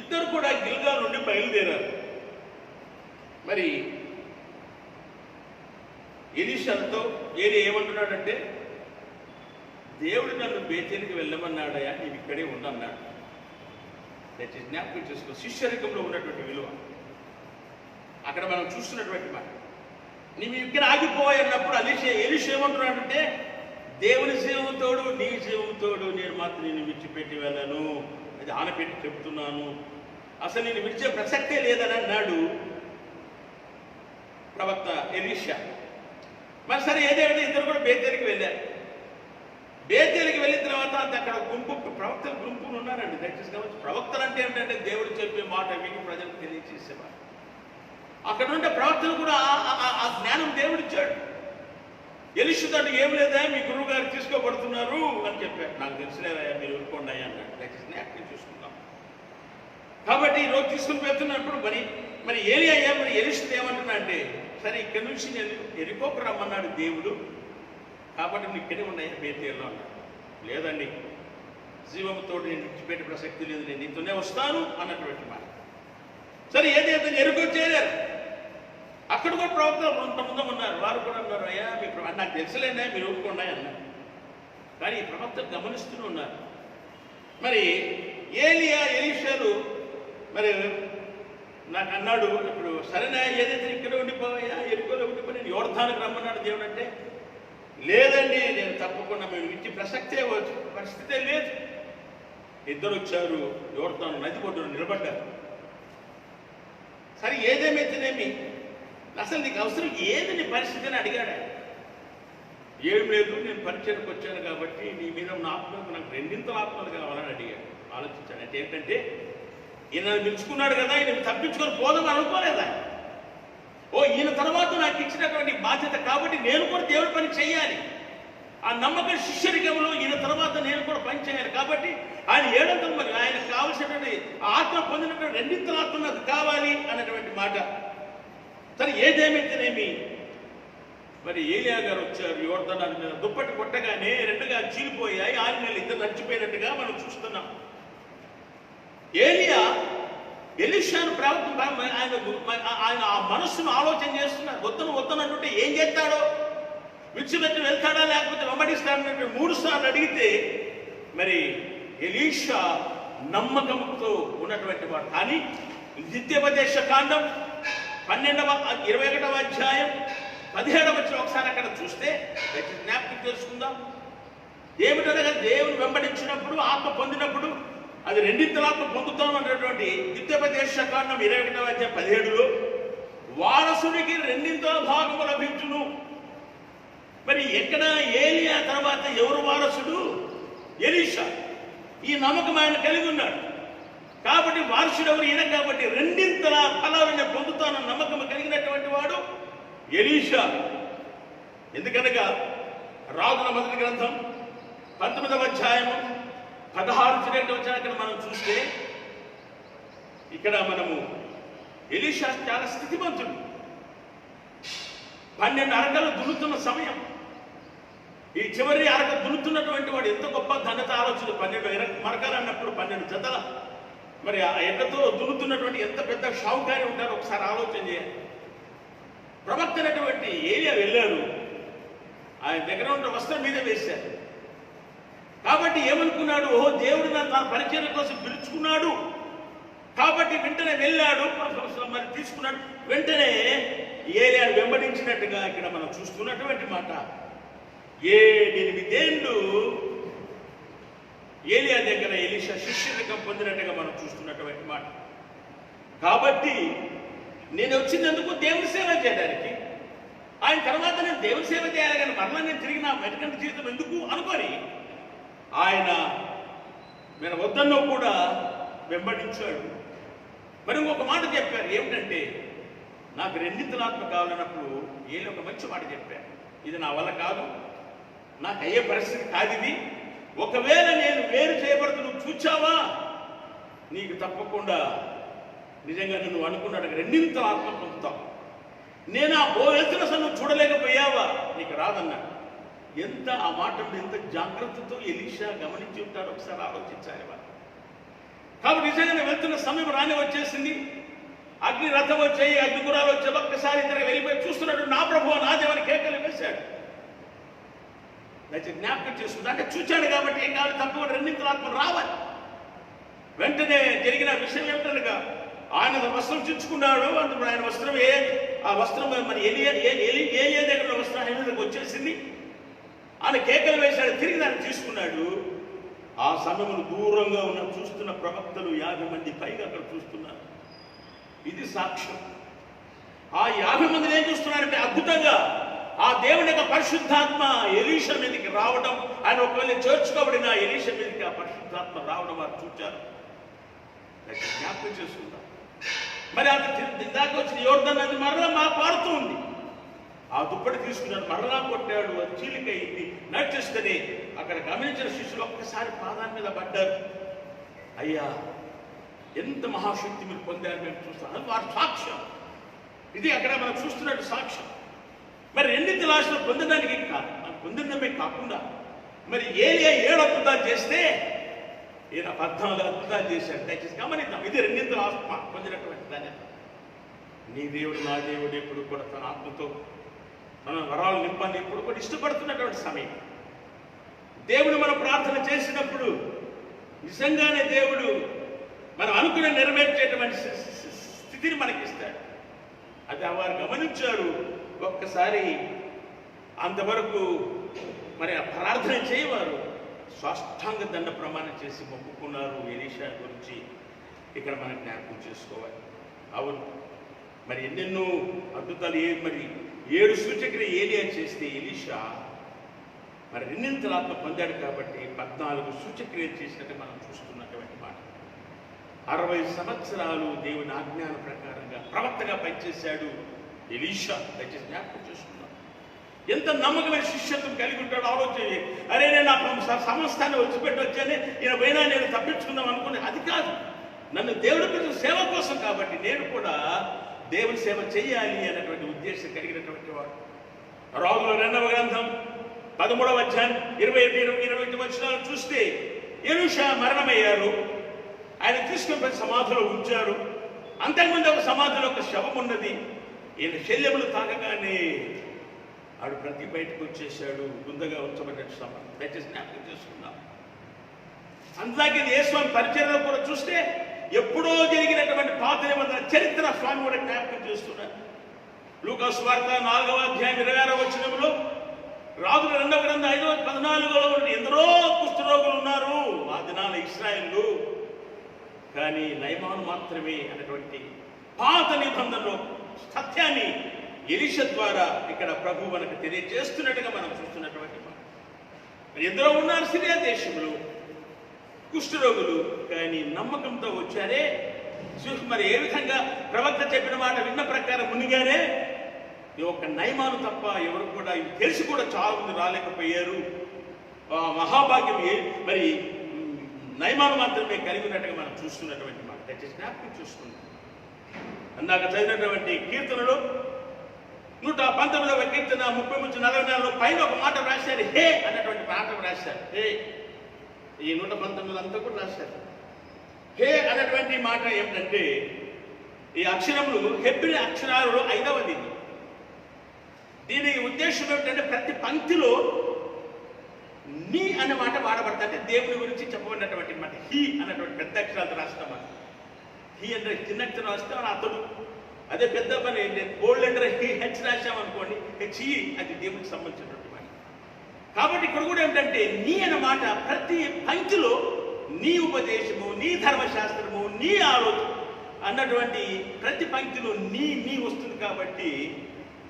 S1: ఇద్దరు కూడా గిల్గాల్ నుండి బయలుదేరారు. మరి ఎలీషాతో ఏలియా ఏమంటున్నాడంటే, దేవుడు నన్ను బేతేలుకి వెళ్ళమన్నాడయా, నీవు ఇక్కడే ఉండన్నాడు. దయచేసి జ్ఞాపకం చేసుకో. శిష్యరికంలో ఉన్నటువంటి విలువ అక్కడ మనం చూస్తున్నటువంటి మాట. నీవు ఇక్కడ ఆగిపోయన్నప్పుడు ఎలీషా ఏమంటున్నాడంటే, దేవుని జీవంతోడు నీ జీవంతోడు నేను మాత్రం నేను విడిచిపెట్టి వెళ్ళను, అది ఆనపెట్టి చెప్తున్నాను, అసలు నేను విడిచే ప్రసక్తే లేదని అన్నాడు ప్రవక్త ఎలీషా. మరి సరే, ఏదేమైనా ఇద్దరు కూడా బేతేలుకి వెళ్ళారు. బేతేలుకి వెళ్ళిన తర్వాత అక్కడ ప్రవక్తల గుంపులు ఉన్నారండి. దయచేసి కావచ్చు. ప్రవక్తలు అంటే ఏంటంటే దేవుడు చెప్పే మాట విని ప్రజలకు తెలియజేసేవారు. అక్కడ ఉండే ప్రవక్తలు కూడా ఆ జ్ఞానం దేవుడిచ్చాడు. ఎలీషాతో ఏం లేదా, మీ గురువు గారు తీసుకోబడుతున్నారు అని చెప్పారు. నాకు తెలిసిలేదా, మీరు ఊరుకోండి అన్నాడు. దయచేసి జ్ఞాపకం చూసుకుందాం. కాబట్టి ఈరోజు తీసుకుని వెళ్తున్నప్పుడు మరి ఏలియా ఎలీషా ఏమంటున్నా అంటే, సరే ఇక్కడి నుంచి నేను ఎరికోకు రమ్మన్నాడు దేవుడు, కాబట్టి నువ్వు ఇక్కడే ఉన్నాయా బేతేల్లో అన్నాడు. లేదండి, జీవంతో నేను విడిచిపెట్టే ప్రసక్తి లేదు, నేను నీతోనే వస్తాను అన్నటువంటి మాట. సరే, ఏదైతే ఎరుకో చేరారు. అక్కడ కూడా ప్రవక్తలు కొంతమంది ఉన్నారు. వారు కూడా అన్నారు, అయ్యా మీ నాకు తెలుసులేనా, మీరు ఒప్పుకోండి అన్నారు. కానీ ఈ ప్రవక్తలు గమనిస్తూనే ఉన్నారు. మరి ఎలీషాలు మరి నాకు అన్నాడు, ఇప్పుడు సరేనా ఏదైతే ఇక్కడ ఉండిపోయా, ఎరుకోలో ఉండిపోయి నేను యోర్ధానికి రమ్మన్నాడు దేవుడు అంటే, లేదండి నేను తప్పకుండా మేము ఇచ్చి ప్రసక్తే పరిస్థితే లేదు. ఇద్దరు వచ్చారు, యోర్దాను నది ఒడ్డున నిలబడ్డారు. సరే, ఏదేమైతేనేమి అసలు నీకు అవసరం ఏది, నీ పరిస్థితి అని అడిగాడు. ఏం లేదు, నేను పరిచయకు వచ్చాను కాబట్టి నీ మీద ఉన్న ఆత్మకు నాకు 2 ఆత్మలు కావాలని అడిగాడు. ఆలోచించాడు. అంటే ఏంటంటే, ఈయన పిలుచుకున్నాడు కదా, ఈయన తప్పించుకొని పోదాం అనుకోలేదా? ఈయన తర్వాత నాకు ఇచ్చినటువంటి బాధ్యత కాబట్టి నేను కూడా దేవుడి పని చేయాలి. ఆ నమ్మకం శిష్యరికంలో ఈయన తర్వాత నేను కూడా పని చేయాలి. కాబట్టి ఆయన 700 మరి ఆయనకు కావలసినటువంటి ఆత్మ పొందినటువంటి 2 ఆత్మ నాకు కావాలి అన్నటువంటి మాట. సరే, ఏదేమైతేనేమి మరి ఏలియా గారు వచ్చారు. యోర్దాను మీద దుప్పటి కొట్టగానే 2గా చీలిపోయాయి. 6 నెలలు ఇద్దరు నడిచిపోయినట్టుగా మనం చూస్తున్నాం. ఏలియా ఎలీషాను ఆయన ఆ మనస్సును ఆలోచన చేస్తున్నారు. వద్దనంటుంటే ఏం చేస్తాడో, విడిచిపెట్టి వెళ్తాడా లేకపోతే వెంబడిస్తాడంటే 3 సార్లు అడిగితే మరి ఎలీషా నమ్మకంతో ఉన్నటువంటి వాడు. కానీ ద్వితీయోపదేశ కాండం 21వ అధ్యాయం 17వ వచనం ఒకసారి అక్కడ చూస్తే జ్ఞాపకం చేసుకుందాం. ఏమిటనగా దేవుని వెంబడించినప్పుడు, ఆత్మ పొందినప్పుడు అది రెండింతల ఆత్మ పొందుతాం అన్నటువంటి ద్వితీయోపదేశ కాండం 21వ అధ్యాయం 17లో వారసుడికి రెండింతల భాగము లభించును. మరి ఎక్కడ ఏలియా తర్వాత ఎవరు వారసుడు? ఎలీషా. ఈ నమ్మకం ఆయన కలిగి ఉన్నాడు కాబట్టి వారసుడు ఎవరు? ఈయన. కాబట్టి రెండింతల ఫలాలను పొందుతానన్న నమ్మకం కలిగినటువంటి వాడు ఎలీషా. ఎందుకనగా రాజుల మొదటి గ్రంథం 19వ అధ్యాయము 16 వచ్చిన మనం చూస్తే ఇక్కడ మనము ఎలీషా చాలా స్థితిమంతుడు. 12 అరకలు దున్నుతున్న సమయం, ఈ చివరి అరక దున్నుతున్నటువంటి వాడు ఎంత గొప్ప ఘనత ఆలోచన. 12 మరకలు అన్నప్పుడు 12 జతల మరి ఆ ఎడ్లతో దున్నుతున్నటువంటి ఎంత పెద్ద షావుకారి ఉంటారో ఒకసారి ఆలోచన చేయాలి. ప్రవక్త అయినటువంటి ఏలియా వెళ్ళారు, ఆయన దగ్గర ఉన్న వస్త్రం మీద వేశారు. కాబట్టి ఏమనుకున్నాడు? ఓహో, దేవుడు తన పరిచయం కోసం పిలుచుకున్నాడు కాబట్టి వెంటనే వెళ్ళాడు, మరి తీసుకున్నాడు. వెంటనే ఏలియాను వెంబడించినట్టుగా ఇక్కడ మనం చూస్తున్నటువంటి మాట. 7-8 ఏళ్ళు ఏలియా దగ్గర ఎలీషా శిష్యరికం పొందినట్టుగా మనం చూస్తున్నటువంటి మాట. కాబట్టి నేను వచ్చినందుకు దేవుని సేవ చేయడానికి, ఆయన తర్వాత నేను దేవుని సేవ చేయాలి కానీ మరలా నేను తిరిగి నా వెనకంటి జీవితం ఎందుకు అనుకొని ఆయన నేను వద్దన్నో కూడా వెంబడించాడు. మరి ఇంకొక మాట చెప్పారు, ఏమిటంటే నాకు రెండింతల ఆత్మ కావాలన్నప్పుడు ఏదో ఒక మంచి మాట చెప్పారు. ఇది నా వల్ల కాదు, నాకు అయ్యే పరిస్థితి కాదు ఇది. ఒకవేళ నేను వేరు చేయబడుతూ నువ్వు చూచావా, నీకు తప్పకుండా నిజంగా నువ్వు అనుకున్నాడు రెండింతల ఆత్మ పొందుతావు. నేను ఆ వెళ్తున్న నువ్వు చూడలేకపోయావా, నీకు రాదన్నాడు. ఎంత ఆ మాట ఎంత జాగ్రత్తతో ఎలీషా గమనించి ఉంటారో ఒకసారి ఆలోచించాలి వాళ్ళు. కాబట్టి నిజంగా వెళ్తున్న సమయం రాని వచ్చేసింది, అగ్ని రథం వచ్చాయి, అగ్ని గురాలు వచ్చాయి. ఒక్కసారి ఇద్దరు వెళ్ళిపోయి చూస్తున్నాడు, నా ప్రభువా నా దేవని కేకలు వేశాడు. అయితే జ్ఞాపకం చేసుకుంటా అంటే చూచాడు కాబట్టి ఏం కావాలి, తప్పకుండా రెండింతల ఆత్మ రావాలి. వెంటనే జరిగిన విషయం ఏమిటనగా ఆయన వస్త్రం చుచ్చుకున్నాడు. అందుకు ఆయన వస్త్రం ఆ వస్త్రం మరి ఏ దగ్గర వస్త్రం ఆయన దగ్గర వచ్చేసింది. ఆయన కేకలు వేశాడు, తిరిగి దాన్ని తీసుకున్నాడు. ఆ సమయంలో దూరంగా ఉన్న చూస్తున్న ప్రవక్తలు 50 మంది పైగా అక్కడ చూస్తున్నారు. ఇది సాక్ష్యం. ఆ 50 మందిని ఏం చూస్తున్నారంటే అద్భుతంగా ఆ దేవుని యొక్క పరిశుద్ధాత్మ ఎలీషా మీదకి రావడం, ఆయన ఒకవేళ చేర్చుకోబడిన ఎలీషా మీదకి ఆ పరిశుద్ధాత్మ రావడం వారు చూచారు. జ్ఞాపకం చేసుకుందాం. మరి అది ఇందాక వచ్చిన యోర్దాను నది మరలా పారుతూ ఉంది. ఆ దుప్పటి తీసుకున్నాడు, మరలా కొట్టాడు, అది చీలికయింది. నడిచేస్తేనే అక్కడ గమనించిన శిష్యులు ఒక్కసారి పాదాల మీద పడ్డారు. అయ్యా, ఎంత మహాశక్తి మీరు పొందారు మేము చూస్తాను, వారి సాక్ష్యం ఇది. అక్కడ మనం చూస్తున్నట్టు సాక్ష్యం. మరి రెండింటి ఆశలు పొందడానికి పొందడమే కాకుండా మరి ఏలియా 7 అద్భుతాలు చేస్తే ఈయన 14 అద్భుతాలు చేశాడు. దయచేసి గమనిద్దాం. ఇది రెండింతల ఆత్మ పొందినటువంటి ధన్యత. నీ దేవుడు నా దేవుడు ఎప్పుడు కూడా తన ఆత్మతో మన వరాలు నింపాన్ని ఎప్పుడు కూడా ఇష్టపడుతున్నటువంటి సమయం. దేవుడు మనం ప్రార్థన చేసినప్పుడు నిజంగానే దేవుడు మనం అనుకుని నెరవేర్చేటువంటి స్థితిని మనకిస్తాడు. అది వారు గమనించారు. ఒక్కసారి అంతవరకు మరి ఆ ప్రార్థన చేయవారు సాష్టాంగ దండ ప్రమాణం చేసి మొక్కుకున్నారు. ఎలీషా గురించి ఇక్కడ మనం జ్ఞాపకం చేసుకోవాలి. అవును, మరి ఎన్నెన్నో అద్భుతాలు మరి 7 సూచక్రియ ఏలియా చేస్తే ఎలీషా మరి రెండింతల ఆత్మ పొందాడు కాబట్టి 14 సూచక్రియలు చేసినట్టు మనం చూస్తున్నటువంటి మాట. 60 సంవత్సరాలు దేవుని ఆజ్ఞాన ప్రకారంగా ప్రవక్తగా పనిచేశాడు ఎలీషా. దయచేసి జ్ఞాపకం చేసుకున్నాం. ఎంత నమ్మకమైన శిష్యత్వం కలిగి ఉంటాడో ఆలోచన. అరే నేను నా సమస్తాన్ని వచ్చిపెట్టి వచ్చానే, ఈయన పోయినా నేను తప్పించుకుందాం అనుకునే అది కాదు. నన్ను దేవుడి పిలిచిన సేవ కోసం కాబట్టి నేను కూడా దేవుని సేవ చేయాలి అనేటువంటి ఉద్దేశం కలిగినటువంటి వాడు. రాజుల 2వ గ్రంథం 13వ అధ్యాయం 21-22 వచనాలు చూస్తే ఎలీషా మరణమయ్యారు. ఆయన తీసుకుని పోయి సమాధిలో ఉంచారు. అంతకుముందు ఒక సమాధిలో ఒక శవం ఉన్నది. ఈయన శల్యములు తాకగానే ఆడు ప్రతి బయటకు వచ్చేసాడు. గుందగా ఉంచబడినట్టు సమాధి. దయచేసి జ్ఞాపకం చేసుకుందాం. అందుకే యేసుస్వామి పరిచర్యలో కూడా చూస్తే ఎప్పుడో జరిగినటువంటి పాత నిబంధన చరిత్ర స్వామి కూడా జ్ఞాపకం చేస్తున్నారు. లూకా సువార్త 4వ అధ్యాయం 26వ వచనంలో రాజుల 2వ గ్రంథం 5వ 14లో ఎందరో కుష్ఠరోగులు ఉన్నారు ఆ దినాల ఇశ్రాయేలు, కానీ నయమాను మాత్రమే అనేటువంటి పాత నిబంధనలో సత్యాన్ని ఎలీషా ద్వారా ఇక్కడ ప్రభు మనకు తెలియజేస్తున్నట్టుగా మనం చూస్తున్నటువంటి ఎందరో ఉన్నారు సిరియా దేశంలో కుష్ఠరోగులు, కానీ నమ్మకంతో వచ్చారే. మరి ఏ విధంగా ప్రవక్త చెప్పిన మాట విన్న ప్రకారం మునిగారే. ఈ ఒక్క నయమాను తప్ప ఎవరు కూడా ఇది తెలిసి కూడా చాలా మంది రాలేకపోయారు. మహాభాగ్యం మరి నయమాను మాత్రమే కలిగి ఉన్నట్టుగా మనం చూస్తున్నటువంటి మాట దయచేసి జ్ఞాపకం చూస్తున్నాం. అందాక చదివినటువంటి కీర్తనలో 119వ కీర్తన 30-44 పైన ఒక మాట రాశారు. హే అన్నటువంటి మాట రాశారు. హే ఈ 119 అంతా కూడా రాశారు. హే అన్నటువంటి మాట ఏమిటంటే ఈ అక్షరములు హెబ్రీ అక్షరాలలో 5వది. దీని ఉద్దేశం ఏమిటంటే ప్రతి పంక్తిలో నీ అనే మాట వాడబడతా, అంటే దేవుని గురించి చెప్పబడినటువంటి మాట. హీ అన్నటువంటి పెద్ద అక్షరాలతో రాస్తామా. హీ అంటే చిన్న అక్షరం రాస్తాం అతడు, అదే పెద్ద పని ఓల్డ్ అంటే హెచ్ రాశామనుకోండి, హెచ్ఈ అది దేవునికి సంబంధించినటువంటి మాట. కాబట్టి ఇక్కడ కూడా ఏమిటంటే నీ అన్నమాట ప్రతి పంక్తిలో నీ ఉపదేశము, నీ ధర్మశాస్త్రము, నీ ఆలోచన అన్నటువంటి ప్రతి పంక్తిలో నీ వస్తుంది. కాబట్టి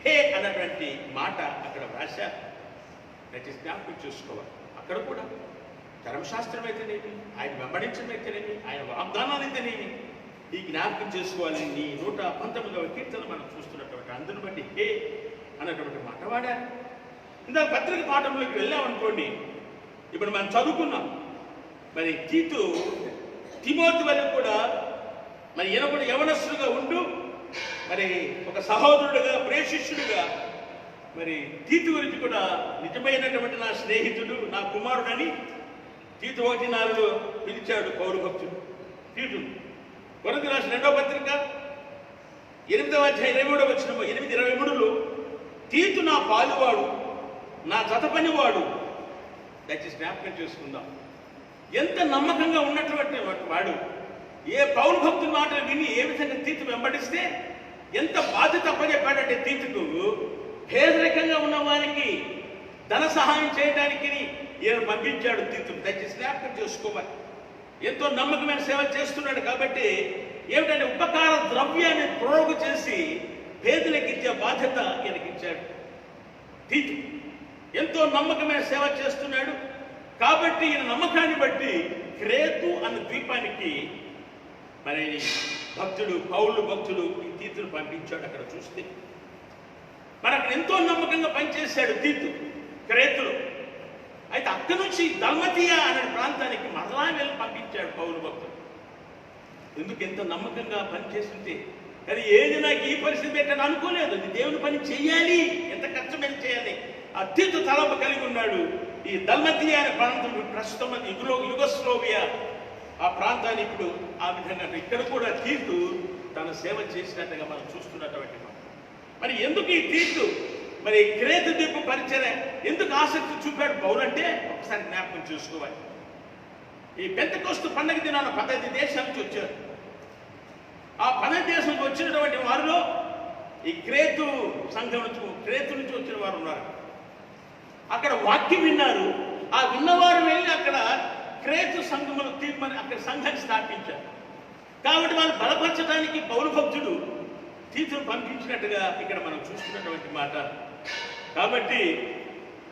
S1: హే అన్నటువంటి మాట అక్కడ రాశారు. దయచేసి జ్ఞాపకం చూసుకోవాలి. అక్కడ కూడా ధర్మశాస్త్రం అయితేనేమి, ఆయన వెంబడించడం అయితేనేమి, ఆయన వాగ్దానాలు అయితేనేమి ఈ జ్ఞాపకం చేసుకోవాలి. నీ 119వ కీర్తన మనం చూస్తున్నటువంటి అందుని బట్టి హే అన్నటువంటి మాట వాడారు. ఇందాక పత్రిక పాఠంలోకి వెళ్ళామనుకోండి, ఇప్పుడు మనం చదువుకున్నాం. మరి తిమోతి వల్ల కూడా మరి ఈయన కూడా యవనస్తుడుగా ఉంటూ మరి ఒక సహోదరుడుగా ప్రేషిష్యుడుగా మరి తీతు గురించి కూడా నిజమైనటువంటి నా స్నేహితుడు, నా కుమారుడని తీతు 1:4 పిలిచాడు పౌరు భక్తుడు తీతుడు. కొరింథీ రాసిన 2వ పత్రిక 8వ అధ్యాయం 23వ వచనం 8:23లో తీతు నా పాలువాడు, నా జత పనివాడు. దయచేసి జ్ఞాపకం చేసుకుందాం. ఎంత నమ్మకంగా ఉన్నటువంటి వాడు. ఏ పౌరు భక్తుల మాటలు విని ఏ విధంగా తీతు వెంబడిస్తే ఎంత బాధ్యత అప్పచెప్పాడంటే తీతుకు పేదరికంగా ఉన్న వారికి ధన సహాయం చేయడానికి ఈయన పంపించాడు తీతు. దయచేసి జ్ఞాపకం చేసుకోవాలి. ఎంతో నమ్మకమైన సేవ చేస్తున్నాడు. కాబట్టి ఏమిటంటే ఉపకార ద్రవ్యాన్ని ప్రోగు చేసి పేదలకు ఇచ్చే బాధ్యత ఈయనకిచ్చాడు తీతు. ఎంతో నమ్మకమైన సేవ చేస్తున్నాడు. కాబట్టి ఈయన నమ్మకాన్ని బట్టి క్రేతు అన్న ద్వీపానికి మరి భక్తుడు పౌలు భక్తుడు ఈ తీతును పంపించాడు. అక్కడ చూస్తే మరి అక్కడ ఎంతో నమ్మకంగా పనిచేశాడు తీతు క్రేతులు. అయితే అక్కడి నుంచి దల్మతియా అనే ప్రాంతానికి మరలా వెళ్ళి పంపించాడు పౌలు భక్తుడు. ఎందుకు ఎంత నమ్మకంగా పనిచేస్తుంటే, కానీ ఏది నాకు ఈ పరిస్థితి పెట్టని అనుకోలేదు. అది దేవుని పని చేయాలి, ఎంత కష్టమైన చేయాలి. ఆ తీతు తలంపు కలిగి ఉన్నాడు. ఈ దల్మతియా అనే ప్రాంతం ప్రస్తుతం యుగస్లోవియా ఆ ప్రాంతాన్ని ఇప్పుడు ఆ విధంగా ఇక్కడ కూడా తీతు తన సేవ చేసినట్టుగా మనం చూస్తున్నటువంటి మరి ఎందుకు ఈ తీతు మరి క్రేతు ద్వీప పరిచర్య ఎందుకు ఆసక్తి చూపాడు పౌలు అంటే ఒకసారి జ్ఞాపకం చేసుకోవాలి. ఈ పెంతెకోస్తు పండగ దినాన 15 దేశాల నుంచి వచ్చారు. ఆ 15 దేశం నుంచి వచ్చినటువంటి వారిలో ఈ క్రేతు సంఘం నుంచి క్రేతు నుంచి వచ్చిన వారు ఉన్నారు. అక్కడ వాక్యం విన్నారు. ఆ విన్నవారు వెళ్ళి అక్కడ క్రేతు సంఘములు తీర్మని అక్కడ సంఘాన్ని స్థాపించారు. కాబట్టి వాళ్ళు బలపరచడానికి పౌరు భక్తుడు తీతును పంపించినట్టుగా ఇక్కడ మనం చూస్తున్నటువంటి మాట. కాబట్టి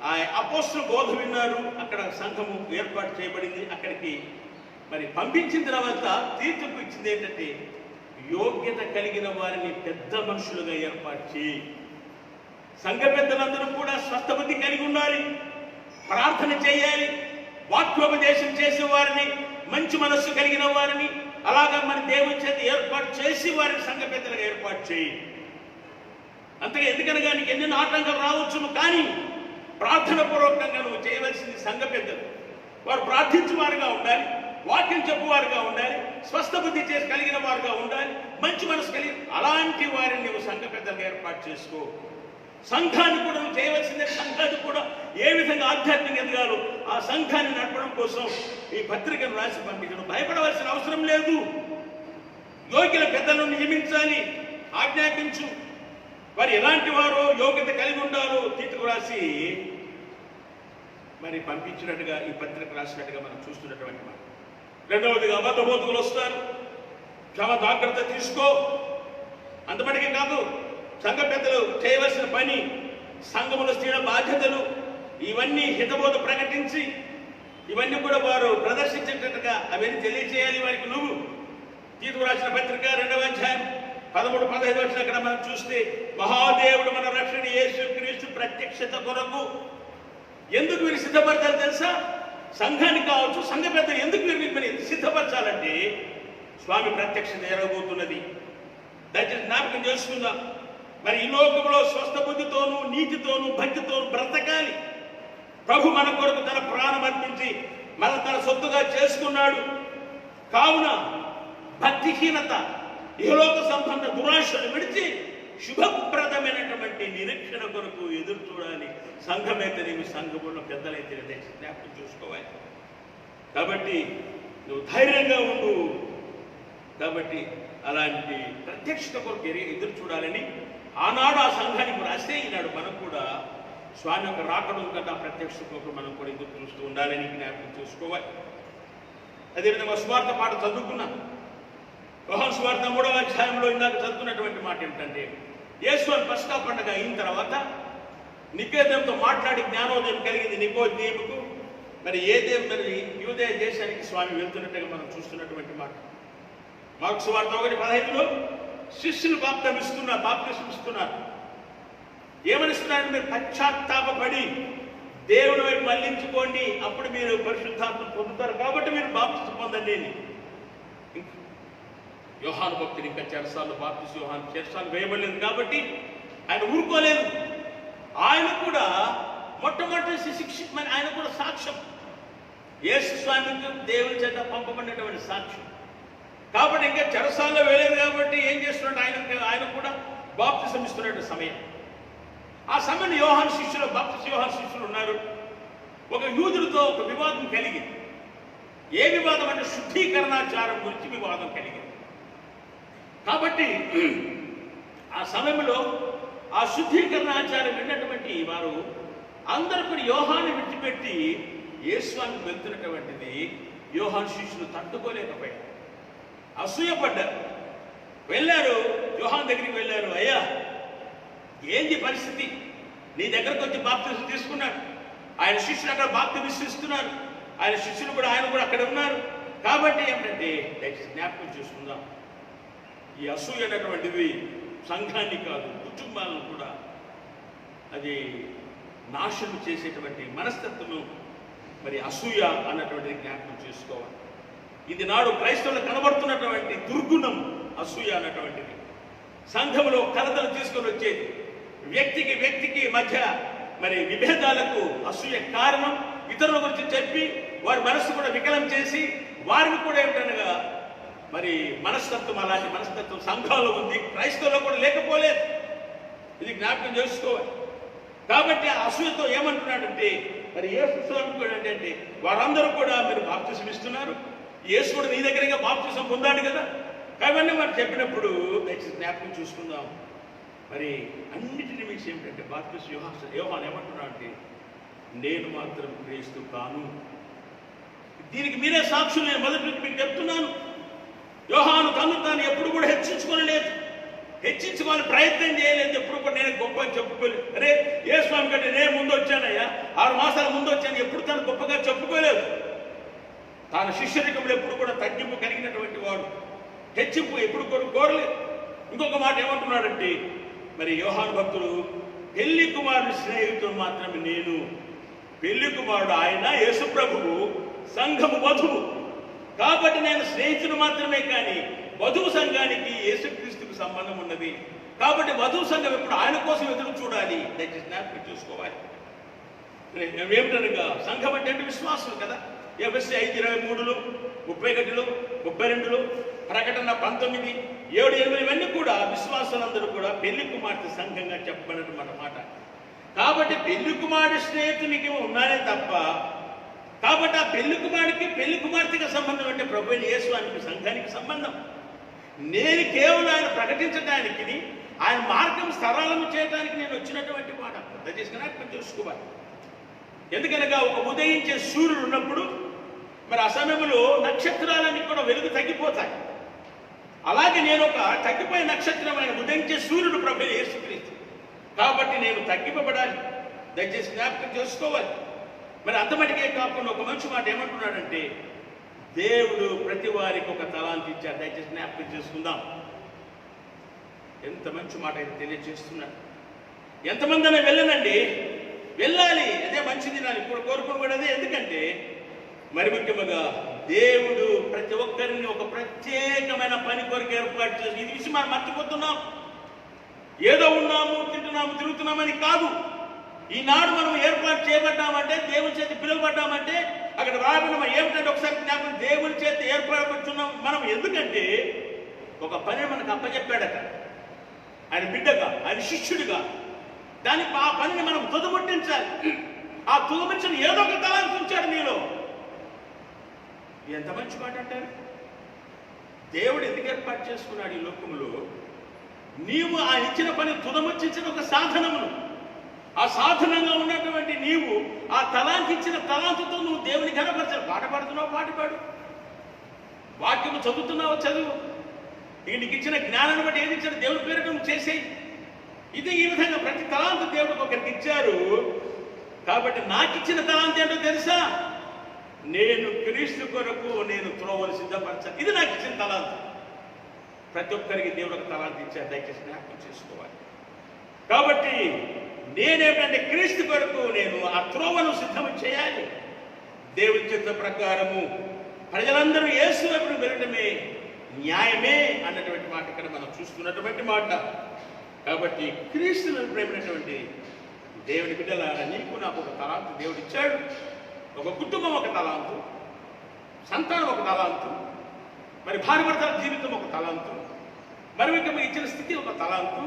S1: ఆ అపోస్తలుల బోధ విన్నారు. అక్కడ సంఘము ఏర్పాటు చేయబడింది. అక్కడికి మరి పంపించిన తర్వాత తీతుకు ఇచ్చింది ఏంటంటే యోగ్యత కలిగిన వారిని పెద్ద మనుషులుగా ఏర్పాటు చేయి. సంఘ పెద్దలందరూ కూడా స్వస్థబుద్ధి కలిగి ఉండాలి, ప్రార్థన చేయాలి, వాక్యోపదేశం చేసే వారిని, మంచి మనస్సు కలిగిన వారిని అలాగా మన దేవుని చేత ఏర్పాటు చేసి వారిని సంఘ పెద్దలుగా ఏర్పాటు చేయి. అంతగా ఎందుకనగా నీకు ఎన్ని ఆటంకాలు రావచ్చును, కానీ ప్రార్థన పూర్వకంగా నువ్వు చేయవలసింది సంఘ పెద్దలు. వారు ప్రార్థించే వారుగా ఉండాలి, వాక్యం చెప్పువారుగా ఉండాలి, స్వస్థ బుద్ధి చేసి కలిగిన వారుగా ఉండాలి, మంచి మనసు కలిగి అలాంటి వారిని నువ్వు సంఘ పెద్దలుగా ఏర్పాటు చేసుకో. సంఘాన్ని కూడా నువ్వు చేయవలసిందే. సంఘాన్ని కూడా ఏ విధంగా ఆధ్యాత్మిక ఎదగాలో ఆ సంఘాన్ని నడపడం కోసం ఈ పత్రికను రాసి పంపించడం. భయపడవలసిన అవసరం లేదు. యోగ్యుల పెద్దలను నియమించాలి, ఆజ్ఞాపించు. వారు ఎలాంటి వారో యోగ్యత కలిగి ఉండాలో తీర్పు రాసి మరి పంపించినట్టుగా ఈ పత్రిక రాసినట్టుగా మనం చూస్తున్నటువంటి మాట. రెండవదిగా అబద్ధబోధకులు వస్తారు, చాలా జాగ్రత్త తీసుకో. అంతమటికే కాదు, సంఘ పెద్దలు చేయవలసిన పని, సంఘముల స్త్రీల బాధ్యతలు, ఇవన్నీ హితబోధ ప్రకటించి ఇవన్నీ కూడా వారు ప్రదర్శించేటట్టుగా అవన్నీ తెలియజేయాలి వారికి. నువ్వు తీర్పు రాసిన పత్రిక 2వ అధ్యాయం 13-15 వచ్చిన అక్కడ మనం చూస్తే, మహాదేవుడు మన రక్షణ యేసుక్రీస్తు ప్రత్యక్షత కొరకు ఎందుకు వీరు సిద్ధపడతారు తెలుసా? సంఘానికి కావచ్చు, సంఘ పెద్దలు ఎందుకు వీరు సిద్ధపరచాలంటే స్వామి ప్రత్యక్షత జరగబోతున్నది. దయచేసి జ్ఞాపకం చేసుకుందాం. మరి ఈ లోకంలో స్వస్థ బుద్ధితోనూ నీతితోనూ భక్తితోనూ బ్రతకాలి. ప్రభు మన కొరకు తన ప్రాణం అర్పించి మన తన సొత్తుగా చేసుకున్నాడు. కావున భక్తిహీనత, ఇహలోక సంబంధ దురాశను విడిచి శుభప్రదమైనటువంటి నిరీక్షణ కొరకు ఎదురు చూడాలి. సంఘమైతేనేమి, సంఘములో పెద్దలైతే జ్ఞాపకం చూసుకోవాలి. కాబట్టి నువ్వు ధైర్యంగా ఉండు. కాబట్టి అలాంటి ప్రత్యక్షత కొరకు ఎదురు చూడాలని ఆనాడు ఆ సంఘానికి రాస్తే, ఈనాడు మనం కూడా స్వామి యొక్క రాకడం కదా ప్రత్యక్షత కొరకు మనం కూడా ఎదురు చూస్తూ ఉండాలని జ్ఞాపకం చూసుకోవాలి. అదేవిధంగా సువార్త పాట చదువుకున్నాం. యోహాను సువార్త 3వ అధ్యాయంలో ఇందాక చదువుకున్నటువంటి మాట ఏమిటంటే, యేసు పస్కా పండుగ అయిన తర్వాత నికోదేముతో మాట్లాడి జ్ఞానోదయం కలిగింది నికోదేముకు. మరి మరి యూదేయ దేశానికి స్వామి వెళ్తున్నట్టుగా మనం చూస్తున్నటువంటి మాట. మార్కు సువార్త 1:15లో శిష్యులు బాప్తిస్మమిస్తున్నారు. ఏమనిస్తున్నారు? మీరు పశ్చాత్తాపపడి దేవుని వైపు మళ్లించుకోండి, అప్పుడు మీరు పరిశుద్ధాత్మ పొందుతారు, కాబట్టి మీరు బాప్తిసం పొందండి. యోహాను భక్తుడు ఇంకా చెరసాలు యోహాను చెరసాలు వేయబడలేదు కాబట్టి ఆయన ఊరుకోలేదు. ఆయన కూడా మొట్టమొదటి శిక్షితమని ఆయన కూడా సాక్ష్యం, యేసు స్వామికి దేవుని చేత పంపబడినటువంటి సాక్ష్యం. కాబట్టి ఇంకా చెరసాల్లో వేయలేదు కాబట్టి ఏం చేస్తున్నాడు? ఆయన కూడా బాప్తిసం ఇస్తున్నట్టు సమయం. ఆ సమయంలో యోహాను శిష్యులు ఉన్నారు. ఒక యూదుడితో ఒక వివాదం కలిగింది. ఏ వివాదం అంటే శుద్ధీకరణాచారం గురించి వివాదం కలిగింది. కాబట్టి ఆ సమయంలో ఆ శుద్ధీకరణాచారం విన్నటువంటి వారు అందరూ కూడా యోహాను విడిచిపెట్టి యేసువానికి వెళ్తున్నటువంటిది యోహాను శిష్యులు తట్టుకోలేకపోయారు, అసూయపడ్డారు. వెళ్ళారు, యోహాను దగ్గరికి వెళ్ళారు. అయ్యా, ఏంది పరిస్థితి? నీ దగ్గరకు వచ్చి బాప్తిసం తీసుకున్నాడు, ఆయన శిష్యులు అక్కడ బాప్తిసం ఇస్తున్నారు, ఆయన శిష్యులు కూడా ఆయన కూడా అక్కడ ఉన్నారు. కాబట్టి ఏమిటంటే జ్ఞాపకం చేసుకుందాం, ఈ అసూయ అనేటువంటిది సంఘాన్ని కాదు, కుటుంబాలను కూడా అది నాశనం చేసేటువంటి మనస్తత్వము. మరి అసూయ అన్నటువంటిది జ్ఞాపకం చేసుకోవాలి. ఇది నాడు క్రైస్తవులు కనబడుతున్నటువంటి దుర్గుణం అసూయ అన్నటువంటిది. సంఘములో కలతలు తీసుకొని వచ్చేది, వ్యక్తికి మధ్య మరి విభేదాలకు అసూయ కారణం. ఇతరుల గురించి చెప్పి వారి మనస్సు కూడా వికలం చేసి వారిని కూడా ఏమిటనగా మరి మనస్తత్వం, అలాంటి మనస్తత్వం సంఘాల్లో ఉంది, క్రైస్తవుల్లో కూడా లేకపోలేదు. ఇది జ్ఞాపకం చేసుకోవాలి. కాబట్టి ఆ అసూయతో ఏమంటున్నాడంటే, మరి యేసు స్వామి కూడా అంటే వారందరూ కూడా మీరు బాప్తిసం ఇస్తున్నారు, యేసు కూడా నీ దగ్గరగా బాప్తిసం పొందాడు కదా. కాబట్టి మరి చెప్పినప్పుడు జ్ఞాపకం చూసుకుందాం. మరి అన్నిటిని మించి ఏమిటంటే బాప్తిసం యోహాను ఏమంటున్నాడు అంటే, నేను మాత్రం క్రీస్తు కాను. దీనికి మీరే సాక్షులు. నేను మొదటి నుంచి మీకు చెప్తున్నాను, యోహాను తాను ఎప్పుడు కూడా హెచ్చించుకోలేదు, హెచ్చించుకోవాలని ప్రయత్నం చేయలేదు. ఎప్పుడు కూడా నేను గొప్ప అని చెప్పుకోలేదు. అరే ఏ స్వామి కంటే నేను ముందు వచ్చానయ్యా, 6 మాసాల ముందు వచ్చాను, ఎప్పుడు తను గొప్పగా చెప్పుకోలేదు. తాను శిష్యరికంలో ఎప్పుడు కూడా తగ్గింపు కలిగినటువంటి వాడు, హెచ్చింపు ఎప్పుడు కూడా కోరలేదు. ఇంకొక మాట ఏమంటున్నాడంటే, మరి యోహాను భక్తుడు పెళ్లి కుమారుడు స్నేహితుడు మాత్రమే నేను. పెళ్లి కుమారుడు ఆయన యేసు ప్రభువు, సంఘము వధువు. కాబట్టి నేను స్నేహితుడు మాత్రమే, కానీ వధువు సంఘానికి యేసుక్రీస్తుకు సంబంధం ఉన్నది. కాబట్టి వధువు సంఘం ఇప్పుడు ఆయన కోసం ఎదురు చూడాలి. దయచేసి జ్ఞాపకం చూసుకోవాలి. ఏమిటనగా సంఘం అంటే విశ్వాసం కదా. ఎఫెసీ 5:23 31, 32, ప్రకటన 19, 7, 8 ఇవన్నీ కూడా విశ్వాసులందరూ కూడా పెళ్లి కుమార్తె సంఘంగా చెప్పబడిన మాట. కాబట్టి పెళ్లి కుమారుడు స్నేహితునికి ఉన్నారే తప్ప, కాబట్టి ఆ పెళ్లి కుమారుడికి పెళ్లి కుమార్తెకి సంబంధం అంటే ప్రభు అయిన యేసువానికి సంఘానికి సంబంధం. నేను కేవలం ఆయన ప్రకటించడానికి, ఆయన మార్గం సరళము చేయడానికి నేను వచ్చినటువంటి మాట. దయచేసి జ్ఞాపకం చేసుకోవాలి. ఎందుకనగా ఒక ఉదయించే సూర్యుడు ఉన్నప్పుడు మరి ఆ సమయంలో నక్షత్రాలన్నీ కూడా వెలుగు తగ్గిపోతాయి. అలాగే నేను ఒక తగ్గిపోయే నక్షత్రమైన ఉదయించే సూర్యుడు ప్రభు యేసుక్రీస్తు. కాబట్టి నేను తగ్గింపబడాలి. దయచేసి జ్ఞాపకం చేసుకోవాలి. మరి అంతమటికే కాకుండా ఒక మంచి మాట ఏమంటున్నాడంటే, దేవుడు ప్రతి వారికి ఒక తలాంతి ఇచ్చారు. దయచేసి జ్ఞాపకం చేసుకుందాం. ఎంత మంచి మాట అయితే తెలియజేస్తున్నాడు. ఎంతమంది అయినా వెళ్ళనండి, వెళ్ళాలి, అదే మంచిది. నేను ఇప్పుడు కోరుకోకూడదు. ఎందుకంటే మరి ముఖ్యంగా దేవుడు ప్రతి ఒక్కరిని ఒక ప్రత్యేకమైన పని కొరకు ఏర్పాటు చేసి, ఇది విషయం మనం మర్చిపోతున్నాం. ఏదో ఉన్నాము, తింటున్నాము, తిరుగుతున్నామని కాదు. ఈనాడు మనం ఏర్పాటు చేయబడ్డామంటే, దేవుని చేతి పిలువబడ్డామంటే అక్కడ రాబడిన ఏమిటంటే ఒకసారి జ్ఞాపకం, దేవుని చేతి ఏర్పడుతున్నాం మనం. ఎందుకంటే ఒక పని మనకు అప్పచెప్పాడట, ఆయన బిడ్డగా, ఆయన శిష్యుడిగా. ఆ పనిని మనం తుదముట్టించాలి. ఆ తుదముట్టిన ఏదో ఒక తలాంతి ఉంచాడు నీలో. ఎంత మంచి మాట అంటారు. దేవుడు ఎందుకు ఏర్పాటు చేసుకున్నాడు ఈ లోకంలో? నీవు ఆయన ఇచ్చిన పని తుదముచ్చించిన ఒక సాధనమును, ఆ సాధనంగా ఉన్నటువంటి నీవు ఆ తలాంతి ఇచ్చిన తలాంతుతో నువ్వు దేవుని కనపరచాలి. పాట పాడుతున్నావు, పాట పాడు. వాక్యము చదువుతున్నావు, చదువు. నీకు ఇచ్చిన జ్ఞానాన్ని బట్టి ఏది ఇచ్చాడు దేవుని పేరు నువ్వు చేసేయి. ఇది ఈ విధంగా ప్రతి తలాంతు దేవుడికి ఒకరికి ఇచ్చారు. కాబట్టి నాకు ఇచ్చిన తలాంతి ఏంటో తెలుసా? నేను క్రీస్తు కొరకు నేను త్రోవలు సిద్ధపరచాను. ఇది నాకు ఇచ్చిన తలాంతి. ప్రతి ఒక్కరికి దేవుడు ఒక తలాంతి ఇచ్చారు. దయచేసి జ్ఞాపకం చేసుకోవాలి. కాబట్టి నేనేమిటంటే క్రీస్తు కొరకు నేను ఆ త్రోవను సిద్ధం చేయాలి. దేవుని చిత్త ప్రకారము ప్రజలందరూ యేసు వైపు వెళ్ళటమే న్యాయమే అన్నటువంటి మాట ఇక్కడ మనం చూస్తున్నటువంటి మాట. కాబట్టి క్రీస్తును ప్రేమైనటువంటి దేవుని బిడ్డలారా, నీకు నాకు ఒక తలాంతు దేవుడు ఇచ్చాడు. ఒక కుటుంబం ఒక తలాంతు, సంతానం ఒక తలాంతు, మరి భార్యాభర్తల జీవితం ఒక తలాంతు, మరి మీకు ఇచ్చిన స్థితి ఒక తలాంతు,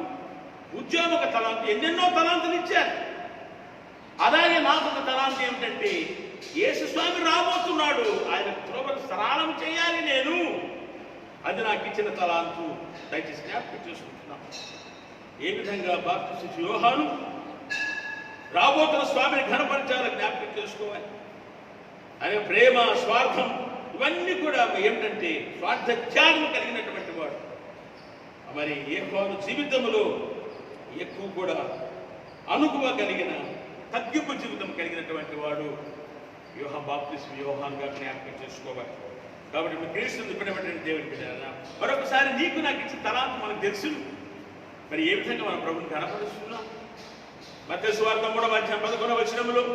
S1: ఉద్యోగం ఒక తలాంతు, ఎన్నెన్నో తలాంతులు ఇచ్చారు. అలాగే నాకు ఒక తలాంతు ఏమిటంటే, యేసు స్వామి రాబోతున్నాడు, ఆయన త్రోవను సరళం చేయాలి నేను. అది నాకు ఇచ్చిన తలాంతు. దయచేసి జ్ఞాపకం చేసుకుంటున్నాను. ఏ విధంగా బాప్తిస్మ యోహాను రాబోతున్న స్వామిని ఘనపరచాలని జ్ఞాపకం చేసుకోవాలి. ఆయన ప్రేమ, స్వార్థం ఇవన్నీ కూడా ఏమిటంటే స్వార్థ త్యాగం కలిగినటువంటి వాడు. మరి యెహోవా జీవితంలో ఎక్కువ కూడా అనుభవ కలిగిన తగ్గింపు జీవితం కలిగినటువంటి వాడు బాప్తిస్మ యోహానుగా జ్ఞాపకం చేసుకోవాలి. కాబట్టి మీ క్రీస్తుని ఇప్పుడేటువంటి దేవుని బిడ్డలారా, మరొకసారి నీకు నాకు ఇచ్చిన తలాంతు మనకు తెలుసు. మరి ఏ విధంగా మన ప్రభుని కనపరుస్తున్నాం? మత్తయి సువార్త 3:11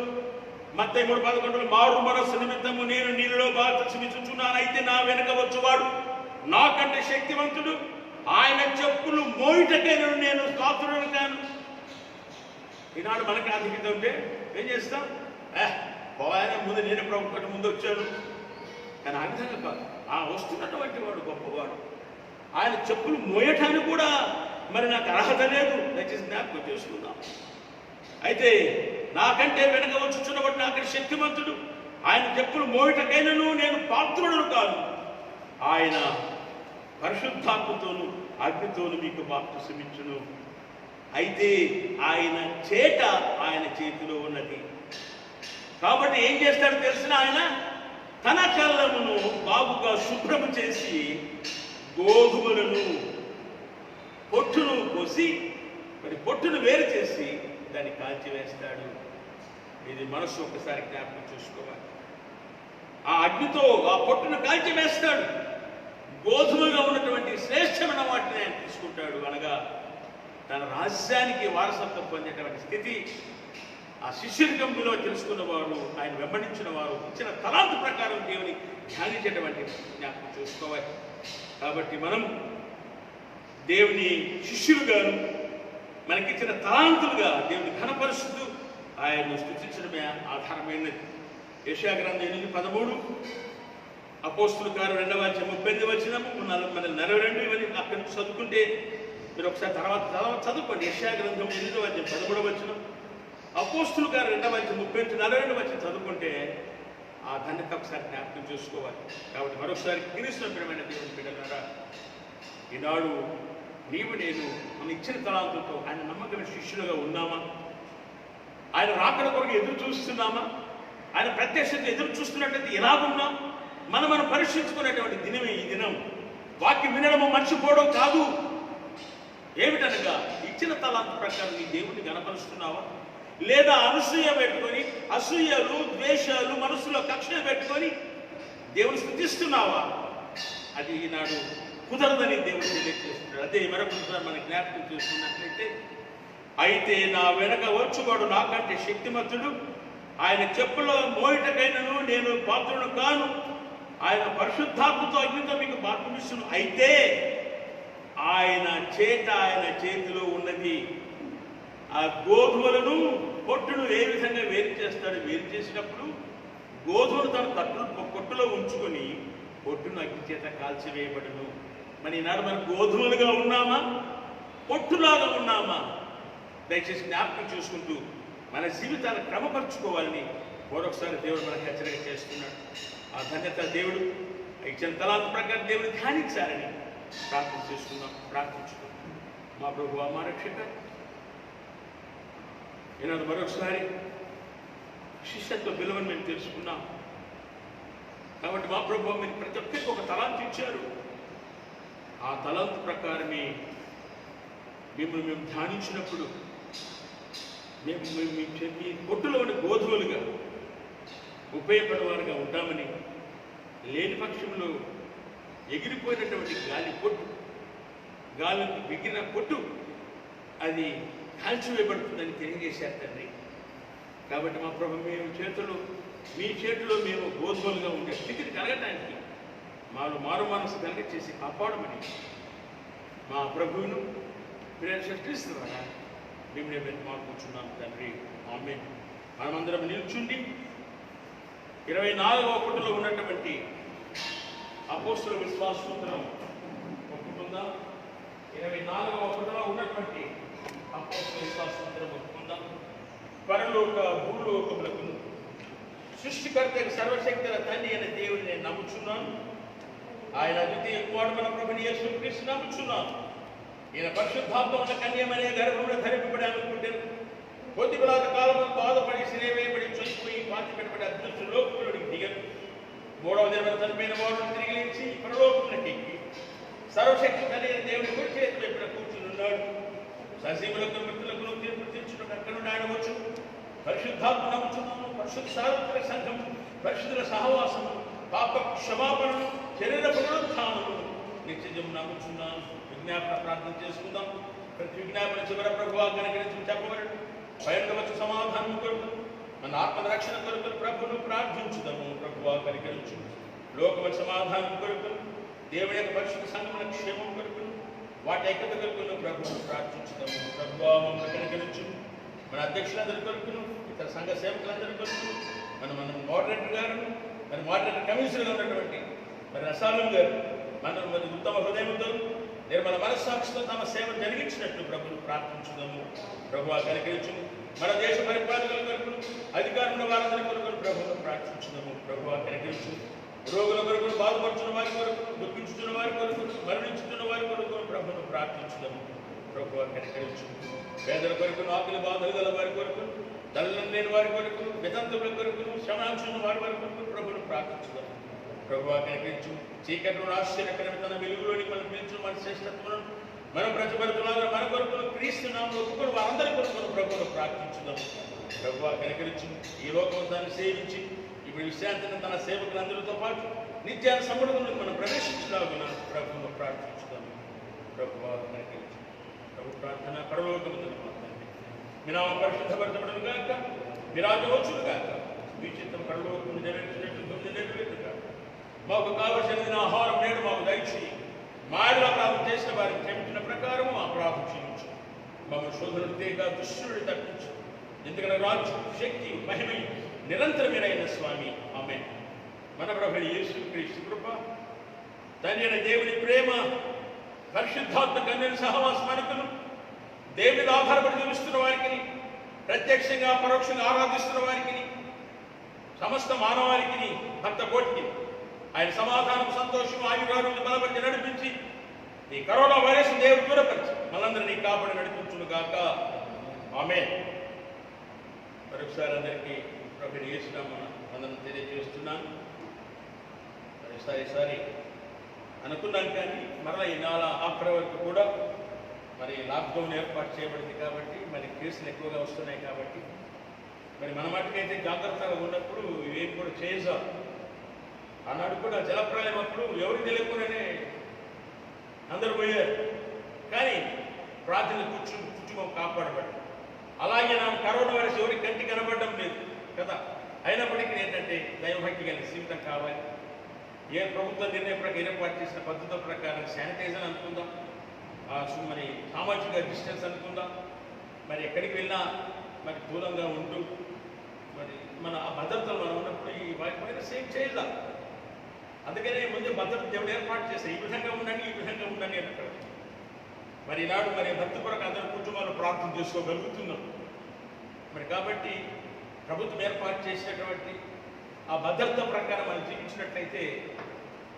S1: మత్తయి 3:11 మారు మనస్సు నిమిత్తము నేను నీళ్ళలో బాప్తిస్మం ఇచ్చుచున్నాను. అయితే నా వెనుక వచ్చువాడు నాకంటే శక్తివంతుడు, ఆయన చెప్పులు మోయుటకైనా నేను స్తోత్రుడను కాను. ఈనాడు మనకి ఆధిక్యత ఉంటే ఏం చేస్తాం? ఆయన ముందు నేను ప్రభు కంటే ముందు వచ్చాను. కానీ ఆ విధంగా కాదు. ఆ వస్తున్నటువంటి వాడు గొప్పవాడు. ఆయన చెప్పులు మోయటానికి కూడా మరి నాకు అర్హత లేదు. దయచేసి జ్ఞాపకం చేసుకుందాం. అయితే నాకంటే వెనక వచ్చుచున్నవాడు నాకంటే శక్తివంతుడు, ఆయన చెప్పులు మోయటకైనను నేను పాత్రుడను కాదు. ఆయన పరిశుద్ధాత్మతోను అగ్నితోను మీకు బాప్తిస్మం ఇచ్చును. అయితే ఆయన చేట ఆయన చేతిలో ఉన్నది. కాబట్టి ఏం చేస్తాడో తెలిసిన ఆయన తన కళ్ళమును బాగుగా శుభ్రము చేసి గోధుమలను పొట్టును కోసి మరి పొట్టును వేరు చేసి దాన్ని కాల్చివేస్తాడు. ఇది మనసు ఒకసారి జ్ఞాపకం చూసుకోవాలి. ఆ అగ్నితో ఆ పొట్టును కాల్చివేస్తాడు. గోధుమగా ఉన్నటువంటి శ్రేష్టమైన వాటిని ఆయన తీసుకుంటాడు. అనగా తన రాజ్యానికి వారసత్వం పొందేటువంటి స్థితి ఆ శిష్యరికం విలువ తెలుసుకున్నవారు, ఆయన వెంబడించిన వారు ఇచ్చిన తలాంతు ప్రకారం దేవుని ధ్యానించేటువంటి జ్ఞాపకం చూసుకోవాలి. కాబట్టి మనం దేవుని శిష్యులుగాను మనకిచ్చిన తలాంతులుగా దేవుని ఘనపరుస్తూ ఆయన్ను స్తుతించడమే ఆధారమైనది. యెషయా గ్రంథం 8:13 అపోస్తుల కార్యం 2వ అధ్యాయం 38 వచనము మన 42 ఇవన్నీ అక్కడి నుంచి చదువుకుంటే మీరు ఒకసారి తర్వాత చదువుకోండి. యెషయా గ్రంథం 8వ అధ్యాయం 13వ వచనం, అపోస్తుల కార్యం 2వ అధ్యాయం 30 42 వచనం చదువుకుంటే ఆ ధన్యత ఒకసారి జ్ఞాపకం చేసుకోవాలి. కాబట్టి మరొకసారి క్రీస్తుమైన దేవుని బిడ్డలారా, ఈనాడు నీవు నేను మన ఇచ్చిన తలాంతులతో ఆయన నమ్మకమైన శిష్యులుగా ఉన్నామా? ఆయన రాకడ కొరకు ఎదురు చూస్తున్నామా? ఆయన ప్రత్యక్షత ఎదురు చూస్తున్నట్లయితే ఎలాగున్నాం? మనం పరీక్షించుకునేటువంటి దినమే ఈ దినం. వాక్యం వినడము మర్చిపోవడం కాదు. ఏమిటనగా ఇచ్చిన తలాంతు ప్రకారం నీ దేవుడిని గణపరుస్తున్నావా? లేదా అనసూయ పెట్టుకొని అసూయలు ద్వేషాలు మనసులో కక్షలు పెట్టుకొని దేవుని స్తుతిస్తున్నావా? అది ఈనాడు కుదరదని దేవుడు తెలియజేస్తున్నాడు. అదే మరొకసారి మనం జ్ఞాపకం చేసుకున్నట్లయితే, అయితే నా వెనక వచ్చువాడు నాకంటే శక్తిమంతుడు, ఆయన చెప్పుల మోయిటకైనను నేను పాత్రుడు కాను, ఆయన పరిశుద్ధాత్మతో అగ్నితో మీకు బాప్తిస్మను. అయితే ఆయన చేతిలో ఉన్నది ఆ గోధుమలను పొట్టును ఏ విధంగా వేరు చేస్తాడు? వేరు చేసినప్పుడు గోధుమలు తన పొట్టులో ఉంచుకొని పొట్టును అగ్ని చేత కాల్చివేయబడును. మరి ఈనాడు మనం గోధుమలుగా ఉన్నామా, పొట్టులాగా ఉన్నామా? దయచేసి జ్ఞాపకం చూసుకుంటూ మన జీవితాన్ని క్రమపరుచుకోవాలని మరొకసారి దేవుడు మనకు హెచ్చరిక చేస్తున్నాడు. ఆ ధన్యత దేవుడు ఇచ్చిన తలాంతు ప్రకారం దేవుడు ధ్యానించాలని ప్రార్థించుకుందాం. మా ప్రభువా, మా రక్షక, ఈనాడు మరొకసారి శిష్యత్వ విలువను మేము తెలుసుకున్నాం. కాబట్టి మా ప్రభువా, మీరు ప్రతి ఒక్కరికి ఒక తలాంతు ఇచ్చారు. ఆ తలాంతు ప్రకారమే మిమ్మల్ని మేము ధ్యానించినప్పుడు మీ పొట్టులో ఉన్న గోధుమలుగా ఉపయోగపడేవారుగా ఉంటామని, లేని పక్షంలో ఎగిరిపోయినటువంటి గాలికి ఎగిరిన పొట్టు అది కాల్చివేయబడుతుందని తెలియజేశారు తండ్రి. కాబట్టి మా ప్రభు మీ చేతిలో మేము గోధుమలుగా ఉండే స్థితిని కలగటానికి మారు మనసు కలిగచేసి కాపాడమని మా ప్రభువును క్రీస్తు ద్వారా మేము కూర్చున్నాం తండ్రి. ఆమేన్. మనమందరం నిల్చుండి 24వ పుటలో ఉన్నటువంటి అపోస్తుల విశ్వాస సూత్రం ఒప్పుకుందాం. 24వ పుటలో ఉన్నటువంటి అపోస్తుల విశ్వాస సూత్రం ఒప్పుకుందాం. పరలోక భూలోకములకు సృష్టికర్త సర్వశక్తుల తండ్రి అనే దేవుడిని నేను నమ్ముచున్నాను. ఆయన ద్వితీయ కుమారుడు మన ప్రభుని యేసుక్రీస్తు నమ్ముచున్నాను. ఈయన పరిశుద్ధాత్మ కన్యమనే గర్భంలో ధరింపబడి అనుకుంటారు. కొద్దిలాద కాలంలో బాధపడి శ్రేవేయబడి చనిపోయి పాతి పెట్టబడి అదృష్ట లోకంలోకి దిగరు. 3వ దిన చనిపోయిన వాడును తిరిగి లేచి పరలోకంలోకి ఎక్కి సర్వశక్తి కలిగిన దేవుని కుడి చేతి వైపున కూర్చుని ఉన్నాడు. సజీవులకు మృతులకు తీర్పు తీర్చుటకు అక్కడ నుండి ఆయన వచ్చు. పరిశుద్ధాత్మ నమ్ముచున్నాము. పరిశుద్ధ సార్వత్రిక సంఘం, పరిశుద్ధుల సహవాసము, పాప క్షమాపణను, శరీర పునరుత్థానము నిత్యజం నమ్ముచున్నాను. విజ్ఞాపన ప్రార్థన చేసుకుందాం. ప్రతి విజ్ఞాపన చివర ప్రభువా కనుగరించి చెప్పబడి భయంగా వచ్చి సమాధానం కొరకు మన ఆత్మ రక్షణ కొరకు ప్రభును ప్రార్థించుదాము. ప్రభువా కనికరించు. లోకమ సమాధానం కొరకు, దేవుని యొక్క పరిశుద్ధ సంఘముల క్షేమం కొరకు, వాటి ఐక్యత కొరకు ప్రభును ప్రార్థించుదాము. ప్రభువా మమ్మల్ని కనికరించు. మన అధ్యక్షులందరి కొరకును, ఇతర సంఘ సేవకులందరి కొరకు, మన మోడరేటర్ గారు, మరి మోడరేటర్ కమిషనర్గా ఉన్నటువంటి మరి రసాలం గారు మరి ఉత్తమ హృదయంతో నిర్మల మనస్సాక్షితో తమ సేవ జరిగించినట్లు ప్రభును ప్రార్థించుదాము. ప్రభువా కనికరించు. మన దేశ పరిపాలకుల కొరకు, అధికారుల వారందరి కొరకు ప్రభువును ప్రార్థించుదాము. ప్రభువా కనికరించు. రోగుల కొరకు, బాధపడుతున్న వారి కొరకు, దుఃఖించుతున్న వారి కొరకు, మరణించుతున్న వారి కొరకు ప్రభువును ప్రార్థించుదాము. ప్రభువా కనికరించు. పేదల కొరకు, ఆకలి బాధలు గల వారి కొరకు, తల్లులు లేని వారి కొరకు, వితంతువుల కొరకు, శ్రమాంచున్న వారి కొరకు ప్రభువును ప్రార్థించుదాము. ప్రభువా కనికరించు. చీకటిలో ఆశ్చర్యకరమైన తన వెలుగులోని మనం పిలుచు మన శ్రేష్టత్వం మనం ప్రతిపడుతున్నారు. మన కొరకు క్రీస్తు నామములో ఒప్పుకొని వారందరి కొరకు ప్రభువును ప్రార్థించుదాం. ప్రభువా కనికరించు. ఈ లోకం దాన్ని సేవించి ఇప్పుడు విశ్రాంతిని తన సేవకులందరితో పాటు నిత్యాన సముద్రంలో మనం ప్రవేశించలాగున ప్రభువును ప్రార్థించుదాం. ప్రభువా కనికరించు. ప్రభు ప్రార్థన పరలోకముందు మాత్రమే మీ నామం పరిశుద్ధపరచబడును గాక, మీ రాజ్యం వచ్చును గాక, మీ చిత్తం పరలోకముందు నెరవేర్చినట్లు నెరవేరుగాక. మాకు కావలసిన ఆహారం నేడు మాకు దయచేయి. మా అపరాధం చేసిన వారిని క్షమించిన ప్రకారం మా అపరాధం క్షమించు. మమ్మల్ని శోధనలు తేగా దుష్టుడి తప్పించు. ఎందుకంటే రాజ్యం, శక్తి, మహిమ నిరంతరమైన స్వామి. ఆమేన్. మన ప్రభు యేసు క్రీస్తు కృప, తండ్రి అయిన దేవుని ప్రేమ, పరిశుద్ధాత్మ కన్యని సహవాసమానికులు, దేవుని ఆధారపడి జీవిస్తున్న వారికి, ప్రత్యక్షంగా పరోక్షంగా ఆరాధిస్తున్న వారికి, సమస్త మానవాళికి, భక్త కోటికి ఆయన సమాధానం, సంతోషం, ఆయురారోగ్యం బలపరిచి నడిపించి ఈ కరోనా వైరస్ దేవుడు దూరపరిచి మనందరినీ కాపాడి నడిపించును గాక. ఆమేన్. మరొకసారి అందరికీ ప్రభు యేసు నామమున వందనం తెలియజేస్తున్నాను. మరోసారి అనుకున్నాను కానీ మరలా ఈ నెల ఆఖరి వరకు కూడా మరి లాక్డౌన్ ఏర్పాటు చేయబడింది కాబట్టి, మరి కేసులు ఎక్కువగా వస్తున్నాయి కాబట్టి, మరి మన మటుకైతే జాగ్రత్తగా ఉన్నప్పుడు ఏం కూడా చేసాం. ఆనాడు కూడా జలప్రలయం అప్పుడు ఎవరికి తెలియకుండానే అందరూ పోయారు, కానీ ప్రార్థన కుటుంబం కాపాడబడి. అలాగే నాకు కరోనా వైరస్ ఎవరికి కంటి కనబడడం లేదు కదా. అయినప్పటికీ ఏంటంటే దైవభక్తి కలిగి జీవితం కావాలి. ఏ ప్రభుత్వ నిర్ణయం ప్రకారం ఏర్పాటు చేసిన పద్ధతుల ప్రకారం శానిటైజర్ అనుకుందాం, మరి సామాజిక డిస్టెన్స్ అనుకుందాం, మరి ఎక్కడికి వెళ్ళినా మరి దూరంగా ఉంటూ మరి మన ఆ భద్రతలు మనం ఉన్నప్పుడు ఈ వైరస్ ఏం చేయాలి. అందుకనే ముందే భద్రత దేవుడు ఏర్పాటు చేస్తే ఈ విధంగా ఉండండి, ఈ విధంగా ఉండండి అంటారు. మరి ఈనాడు మరి భక్తి కొరకు అందరూ కుటుంబాలు ప్రార్థన చేసుకోగలుగుతున్నాం. మరి కాబట్టి ప్రభుత్వం ఏర్పాటు చేసినటువంటి ఆ భద్రత ప్రకారం మనం జీవించినట్లయితే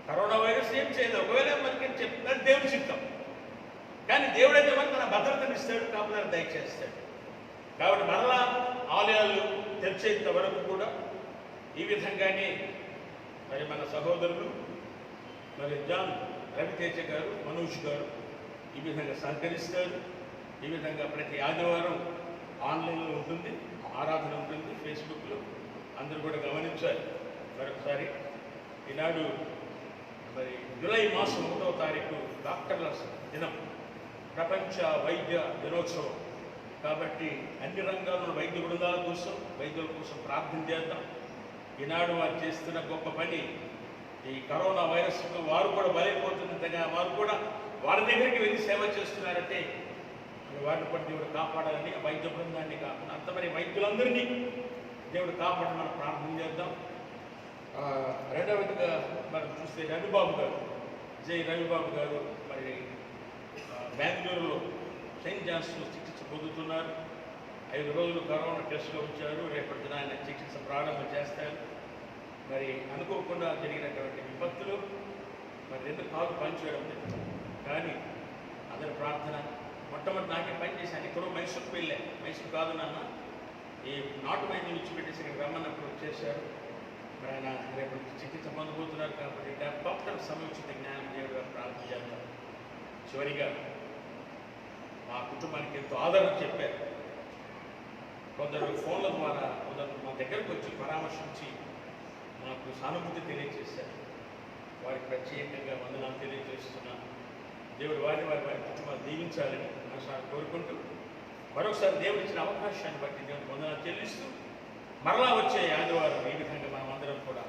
S1: కరోనా వైరస్ ఏం చేయదు. ఒకవేళ మనకి చెప్పినది దేవుడు చిత్తం, కానీ దేవుడైతే మనకు తన భద్రతను ఇస్తాడు, కాపుదల దయచేస్తాడు. కాబట్టి మరలా ఆలయాలు తెరిచేంత వరకు కూడా ఈ విధంగానే మరి మన సహోదరులు మరి జాన్ రవితేజ గారు, మనోజ్ గారు ఈ విధంగా సహకరిస్తారు. ఈ విధంగా ప్రతి ఆదివారం ఆన్లైన్లో ఉంటుంది, ఆరాధన ఉంటుంది ఫేస్బుక్లో, అందరూ కూడా గమనించాలి. మరొకసారి ఈనాడు మరి జూలై మాసం 1వ తారీఖు డాక్టర్ల దినం, ప్రపంచ వైద్య దినోత్సవం కాబట్టి అన్ని రంగాల్లో వైద్య బృందాల కోసం, వైద్యుల కోసం ప్రార్థన చేద్దాం. ఈనాడు వారు చేస్తున్న గొప్ప పని, ఈ కరోనా వైరస్ వారు కూడా బలైపోతున్నట్టుగా వారు కూడా వారి దగ్గరికి వెళ్ళి సేవ చేస్తున్నారంటే వారిని కూడా దేవుడు కాపాడాలని, వైద్య బృందాన్ని కాకుండా అంతమని వైద్యులందరినీ దేవుడు కాపాడని మనం ప్రార్థన చేద్దాం. రెండవదిగా మనం చూస్తే రవిబాబు గారు, జై రవిబాబు గారు మరి బెంగళూరులో సెయింట్ జాన్స్లో చికిత్స పొందుతున్నారు. 5 రోజులు కరోనా టెస్ట్లో ఉంచారు. రేపటి దిన ఆయన చికిత్స ప్రారంభం చేస్తారు. మరి అనుకోకుండా జరిగినటువంటి విపత్తులు మరి 2 కాళ్ళు పనిచేయడం లేదు, కానీ అందరి ప్రార్థన. మొట్టమొదటి నాకే పని చేశాను. ఎక్కడో మైసూర్కి వెళ్ళాను. మైసూర్ కాదు నాన్న, ఈ నాటు వైద్యం ఇచ్చిపెట్టేసి ఇక్కడ రమ్మన్నప్పుడు వచ్చేసారు. మరి ఆయన రేపు చికిత్స పొందబోతున్నారు కాబట్టి డాక్టర్ సముచిత జ్ఞానం దేవుడిగా ప్రార్థన చేద్దాం. చివరిగా మా కుటుంబానికి ఎంతో ఆదరణ చెప్పారు. కొందరు ఫోన్ల ద్వారా, కొందరు మా దగ్గరకు వచ్చి పరామర్శించి మాకు సానుభూతి తెలియజేశారు. వారికి ప్రత్యేకంగా వందనాలు తెలియజేస్తున్నాను. దేవుడు వారి కుటుంబాన్ని దీవించాలని మనసారి కోరుకుంటూ, మరొకసారి దేవుడు ఇచ్చిన అవకాశాన్ని బట్టి దేవుడు వందనాలు చెల్లిస్తూ, మరలా వచ్చే ఆదివారం ఈ విధంగా మనం అందరం కూడా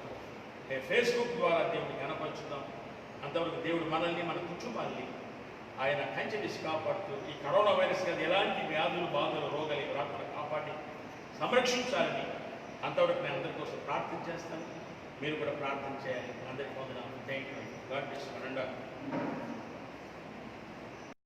S1: ఫేస్బుక్ ద్వారా దేవుడిని కనపరుచుదాం. అంతవరకు దేవుడు మనల్ని, మన కుటుంబాన్ని ఆయన కంచె తీసి కాపాడుతూ ఈ కరోనా వైరస్ మీద ఎలాంటి వ్యాధులు, బాధలు, రోగాలు రాకుండా కాపాడి సంరక్షించాలని అంతవరకు నేను అందరి కోసం ప్రార్థన చేస్తాను. మీరు కూడా ప్రార్థన చేయాలి. అందరికీ వందనాలు. Thank you. God bless you.